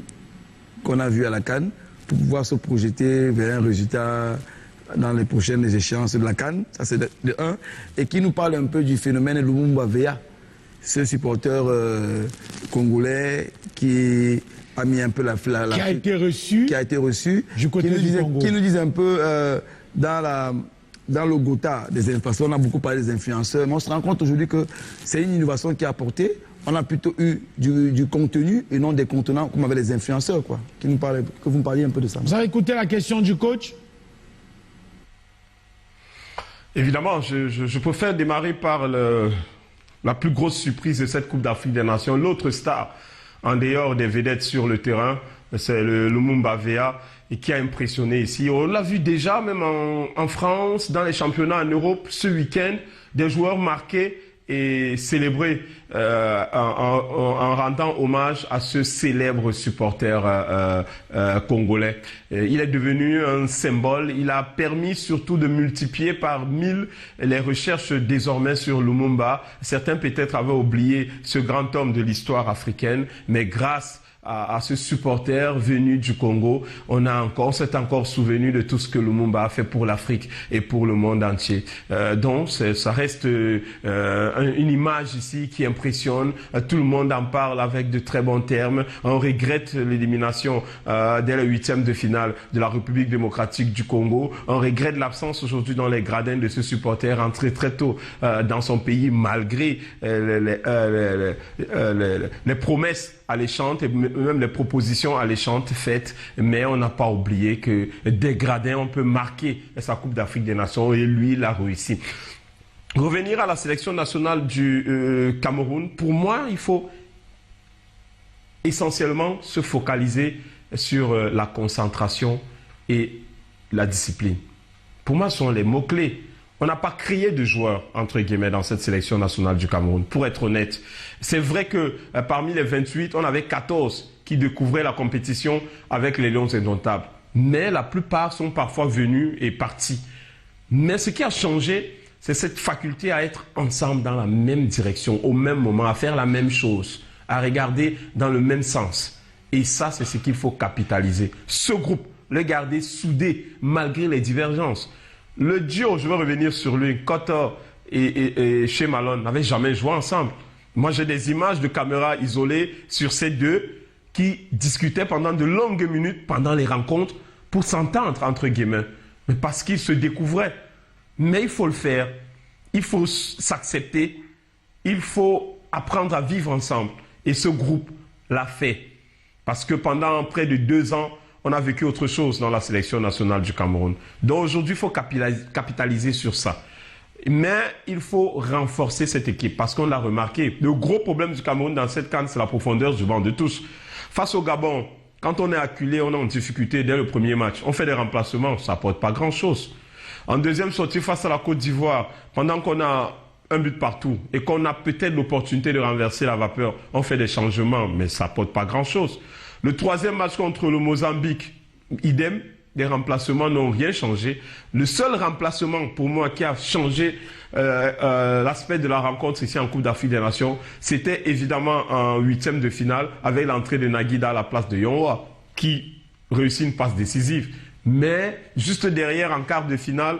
qu'on a vu à la CAN pour pouvoir se projeter vers un résultat dans les prochaines échéances de la CAN, ça c'est de un, et qui nous parle un peu du phénomène Lumumba Veya, ce supporter congolais qui a mis un peu qui a été reçu, du côté du Congo. Qui nous disent un peu dans le Gotha des influenceurs, on a beaucoup parlé des influenceurs, mais on se rend compte aujourd'hui que c'est une innovation qui est apportée. On a plutôt eu du contenu et non des contenants comme avec les influenceurs, quoi. Que vous me parliez un peu de ça. Vous avez écouté la question du coach? Évidemment, je préfère démarrer par la plus grosse surprise de cette Coupe d'Afrique des Nations. L'autre star, en dehors des vedettes sur le terrain, c'est le Lumumba Veya, et qui a impressionné ici. On l'a vu déjà, même en France, dans les championnats en Europe, ce week-end, des joueurs marqués et célébré en rendant hommage à ce célèbre supporter congolais. Il est devenu un symbole. Il a permis surtout de multiplier par 1000 les recherches désormais sur Lumumba. Certains peut-être avaient oublié ce grand homme de l'histoire africaine, mais grâce à ce supporter venu du Congo, on s'est encore souvenu de tout ce que Lumumba a fait pour l'Afrique et pour le monde entier. Donc, ça reste une image ici qui impressionne. Tout le monde en parle avec de très bons termes. On regrette l'élimination dès le 8e de finale de la République démocratique du Congo. On regrette l'absence aujourd'hui dans les gradins de ce supporter entré très tôt dans son pays malgré les promesses alléchantes et même les propositions alléchantes faites, mais on n'a pas oublié que des gradins, on peut marquer sa Coupe d'Afrique des Nations et lui, il a réussi. Revenir à la sélection nationale du Cameroun, pour moi, il faut essentiellement se focaliser sur la concentration et la discipline. Pour moi, ce sont les mots-clés. On n'a pas créé de joueurs, entre guillemets, dans cette sélection nationale du Cameroun, pour être honnête. C'est vrai que parmi les 28, on avait 14 qui découvraient la compétition avec les Lions Indomptables. Mais la plupart sont parfois venus et partis. Mais ce qui a changé, c'est cette faculté à être ensemble dans la même direction, au même moment, à faire la même chose, à regarder dans le même sens. Et ça, c'est ce qu'il faut capitaliser. Ce groupe, le garder soudé, malgré les divergences. Le duo, je vais revenir sur lui, Kotor et Shea Malone n'avaient jamais joué ensemble. Moi, j'ai des images de caméras isolées sur ces deux qui discutaient pendant de longues minutes pendant les rencontres pour s'entendre, entre guillemets. Mais parce qu'ils se découvraient. Mais il faut le faire. Il faut s'accepter. Il faut apprendre à vivre ensemble. Et ce groupe l'a fait. Parce que pendant près de 2 ans, on a vécu autre chose dans la sélection nationale du Cameroun. Donc aujourd'hui, il faut capitaliser sur ça. Mais il faut renforcer cette équipe parce qu'on l'a remarqué. Le gros problème du Cameroun dans cette CAN, c'est la profondeur du banc de touche. Face au Gabon, quand on est acculé, on est en difficulté dès le premier match. On fait des remplacements, ça n'apporte pas grand-chose. En deuxième sortie, face à la Côte d'Ivoire, pendant qu'on a un but partout et qu'on a peut-être l'opportunité de renverser la vapeur, on fait des changements, mais ça n'apporte pas grand-chose. Le troisième match contre le Mozambique, idem, les remplacements n'ont rien changé. Le seul remplacement pour moi qui a changé l'aspect de la rencontre ici en Coupe d'Afrique des Nations, c'était évidemment en 8e de finale avec l'entrée de Naguida à la place de Yonwa, qui réussi une passe décisive. Mais juste derrière, en quart de finale,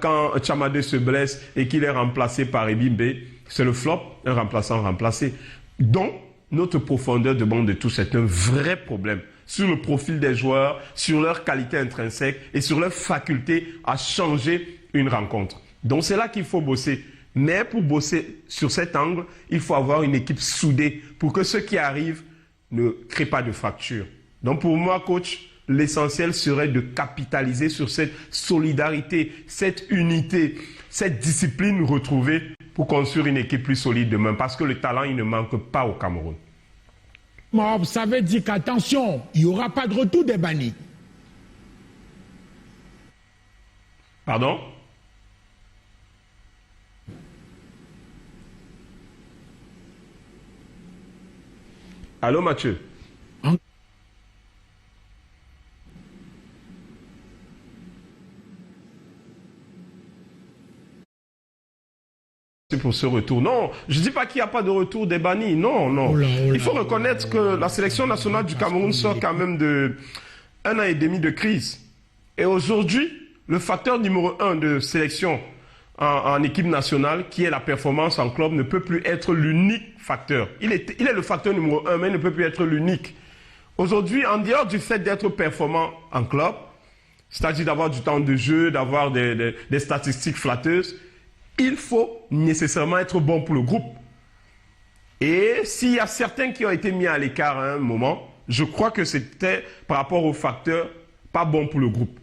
quand Tchamadé se blesse et qu'il est remplacé par Ebimbe, c'est le flop, un remplaçant remplacé. Donc, notre profondeur de banc de touche est un vrai problème sur le profil des joueurs, sur leur qualité intrinsèque et sur leur faculté à changer une rencontre. Donc, c'est là qu'il faut bosser. Mais pour bosser sur cet angle, il faut avoir une équipe soudée pour que ceux qui arrivent ne créent pas de fracture. Donc, pour moi, coach, l'essentiel serait de capitaliser sur cette solidarité, cette unité, cette discipline retrouvée pour construire une équipe plus solide demain. Parce que le talent, il ne manque pas au Cameroun. Ça veut dire qu'attention, il n'y aura pas de retour des bannis. Pardon? Allô, Mathieu? Pour ce retour. Non, je ne dis pas qu'il n'y a pas de retour des bannis. Non, non. Il faut reconnaître que la sélection nationale du Cameroun sort quand même de 1 an et demi de crise. Et aujourd'hui, le facteur numéro 1 de sélection en équipe nationale, qui est la performance en club, ne peut plus être l'unique facteur. Il est le facteur numéro 1, mais il ne peut plus être l'unique. Aujourd'hui, en dehors du fait d'être performant en club, c'est-à-dire d'avoir du temps de jeu, d'avoir des statistiques flatteuses, il faut nécessairement être bon pour le groupe. Et s'il y a certains qui ont été mis à l'écart à un moment, je crois que c'était par rapport aux facteurs pas bon pour le groupe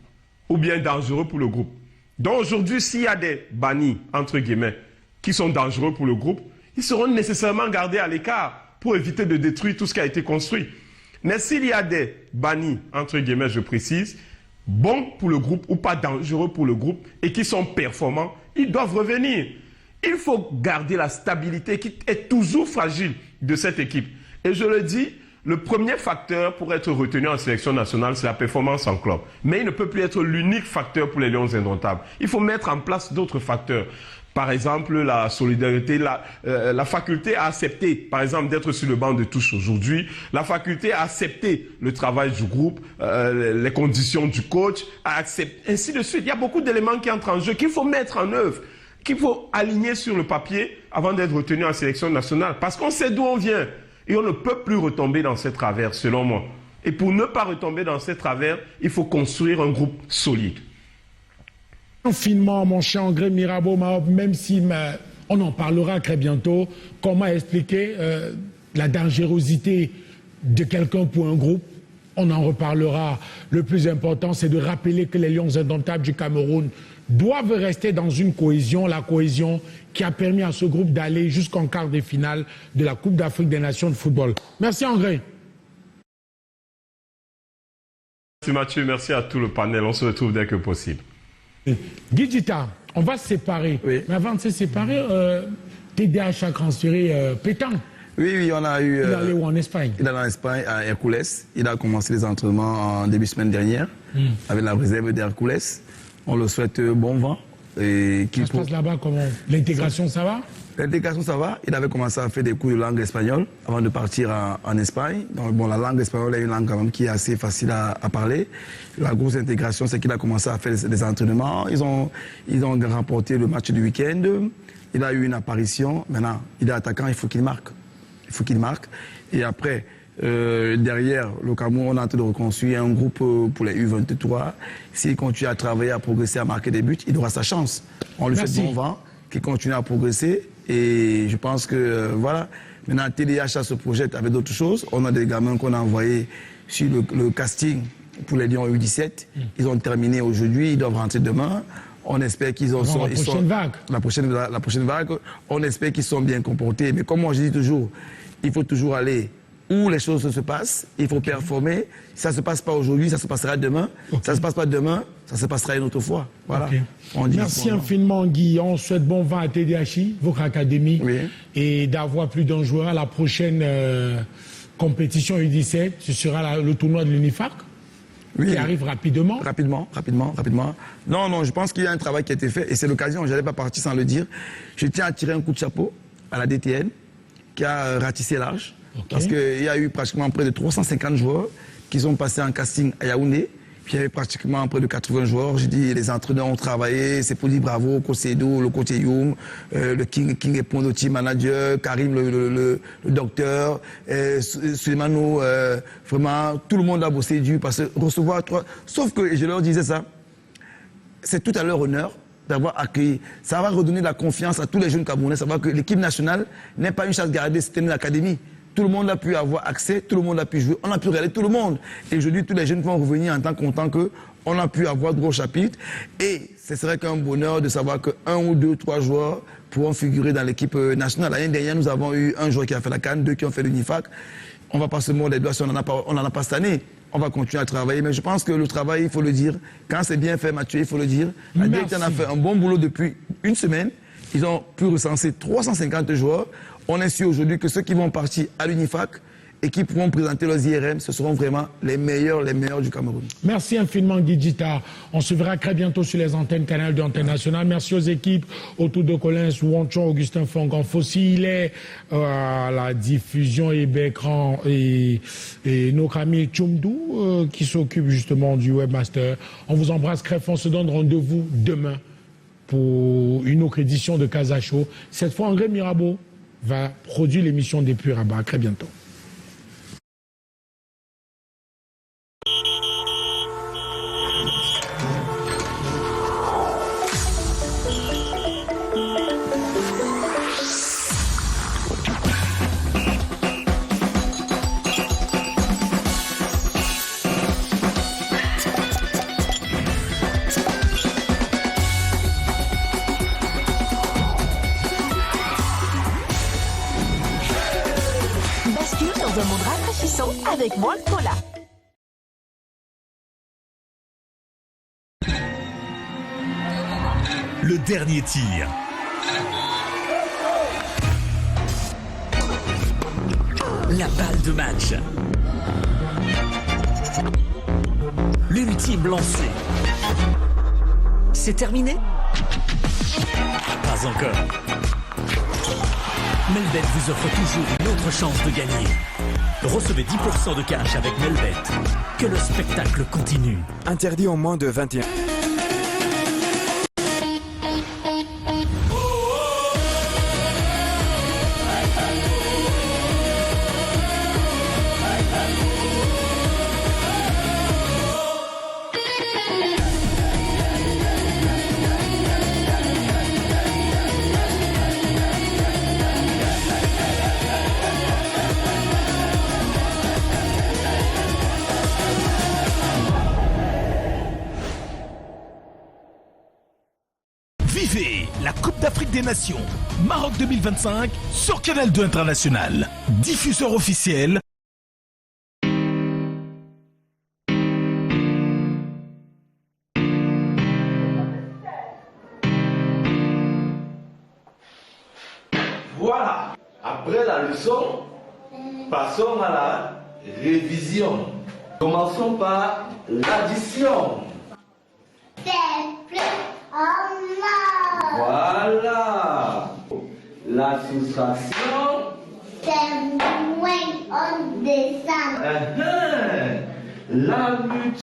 ou bien dangereux pour le groupe. Donc aujourd'hui, s'il y a des bannis, entre guillemets, qui sont dangereux pour le groupe, ils seront nécessairement gardés à l'écart pour éviter de détruire tout ce qui a été construit. Mais s'il y a des bannis, entre guillemets, je précise, bons pour le groupe ou pas dangereux pour le groupe et qui sont performants, ils doivent revenir. Il faut garder la stabilité qui est toujours fragile de cette équipe. Et je le dis, le premier facteur pour être retenu en sélection nationale, c'est la performance en club. Mais il ne peut plus être l'unique facteur pour les Lions indomptables. Il faut mettre en place d'autres facteurs. Par exemple, la solidarité, la faculté à accepter, par exemple, d'être sur le banc de touche aujourd'hui, la faculté à accepter le travail du groupe, les conditions du coach, à accepter, ainsi de suite. Il y a beaucoup d'éléments qui entrent en jeu qu'il faut mettre en œuvre, qu'il faut aligner sur le papier avant d'être retenu en sélection nationale. Parce qu'on sait d'où on vient et on ne peut plus retomber dans ces travers, selon moi. Et pour ne pas retomber dans ces travers, il faut construire un groupe solide. Finement, mon cher André Mirabeau, même si on en parlera très bientôt, comment expliquer la dangerosité de quelqu'un pour un groupe? On en reparlera. Le plus important, c'est de rappeler que les Lions indomptables du Cameroun doivent rester dans une cohésion, la cohésion qui a permis à ce groupe d'aller jusqu'en quart de finale de la Coupe d'Afrique des Nations de football. Merci André. Merci Mathieu, merci à tout le panel. On se retrouve dès que possible. Guidjita, on va se séparer. Oui. Mais avant de se séparer, TDH a transféré Pétain. Oui, on a eu... Il est allé où en Espagne? Il est allé en Espagne, à Hercules. Il a commencé les entraînements en début de semaine dernière avec la réserve d'Hercules. On le souhaite bon vent. Et ça se passe là-bas comment? L'intégration, ça va? L'intégration, ça va. Il avait commencé à faire des cours de langue espagnole avant de partir en Espagne. Donc, bon, la langue espagnole est une langue quand même qui est assez facile à parler. La grosse intégration, c'est qu'il a commencé à faire des entraînements. Ils ont remporté le match du week-end. Il a eu une apparition. Maintenant, il est attaquant, il faut qu'il marque. Il faut qu'il marque. Et après, derrière, le Cameroun, on est en train de reconstruire un groupe pour les U23. S'il continue à travailler, à progresser, à marquer des buts, il aura sa chance. On lui fait bon vent, qu'il continue à progresser. Et je pense que, voilà, maintenant, TDH se projette avec d'autres choses. On a des gamins qu'on a envoyés sur le casting pour les Lions U17. Ils ont terminé aujourd'hui, ils doivent rentrer demain. On espère qu'ils ont... La prochaine vague. La prochaine vague. On espère qu'ils sont bien comportés. Mais comme moi, je dis toujours, il faut toujours aller où les choses se passent. Il faut performer. Si ça ne se passe pas aujourd'hui, ça se passera demain. Si ça ne se passe pas demain, ça se passera une autre fois. Voilà. Merci infiniment, Guy. On souhaite bon vent à TDHI, votre académie, et d'avoir plus d'un joueur à la prochaine compétition U17. Ce sera le tournoi de l'UNIFAC. Qui arrive rapidement. Rapidement. Non, je pense qu'il y a un travail qui a été fait et c'est l'occasion, je n'allais pas partir sans le dire. Je tiens à tirer un coup de chapeau à la DTN qui a ratissé large parce qu'il y a eu pratiquement près de 350 joueurs qu'ils ont passé un casting à Yaoundé. Puis il y avait pratiquement près de 80 joueurs. J'ai dit, les entraîneurs ont travaillé. C'est pour dire bravo, Kosedo, le coach Youm, le King Epondo, team manager, Karim, le docteur, Sulemano, vraiment, tout le monde a bossé dur parce que recevoir trois. Sauf que, je leur disais ça, c'est tout à leur honneur d'avoir accueilli. Ça va redonner de la confiance à tous les jeunes Camerounais. Savoir que l'équipe nationale n'est pas une chasse gardée, c'était une académie. Tout le monde a pu avoir accès, tout le monde a pu jouer, on a pu regarder tout le monde. Et aujourd'hui, tous les jeunes vont revenir en tant qu'on a pu avoir de gros chapitres. Et ce serait qu'un bonheur de savoir qu'un ou deux, trois joueurs pourront figurer dans l'équipe nationale. L'année dernière, nous avons eu un joueur qui a fait la CAN, deux qui ont fait l'UNIFAC. On va pas se mordre les doigts si on n'en a pas cette année. On va continuer à travailler. Mais je pense que le travail, il faut le dire, quand c'est bien fait, Mathieu, il faut le dire. La direction a fait un bon boulot depuis une semaine. Ils ont pu recenser 350 joueurs. On est sûr aujourd'hui que ceux qui vont partir à l'UNIFAC et qui pourront présenter leurs IRM, ce seront vraiment les meilleurs du Cameroun. Merci infiniment, Guy Djita. On se verra très bientôt sur les antennes Canal d'Antenne Nationale. Merci aux équipes autour de Collins, Wanchon, Augustin Fongan, Fossi. Il est à la diffusion et écran et notre ami Tchoumdou qui s'occupe justement du webmaster. On vous embrasse très fort. On se donne rendez-vous demain pour une autre édition de Casa Show. Cette fois, André Mirabeau va produire l'émission Depuis Rabat. À très bientôt. Dans un monde rafraîchissant avec World Cola. Le dernier tir. La balle de match. L'ultime lancé. C'est terminé? Pas encore. Melbet vous offre toujours une autre chance de gagner. Recevez 10% de cash avec Melbet. Que le spectacle continue. Interdit aux moins de 21. Vivez la Coupe d'Afrique des Nations, Maroc 2025 sur Canal 2 International. Diffuseur officiel. Voilà. Après la leçon, passons à la révision. Commençons par l'addition. Voilà. La soustraction. C'est moins on descend. La multiplication.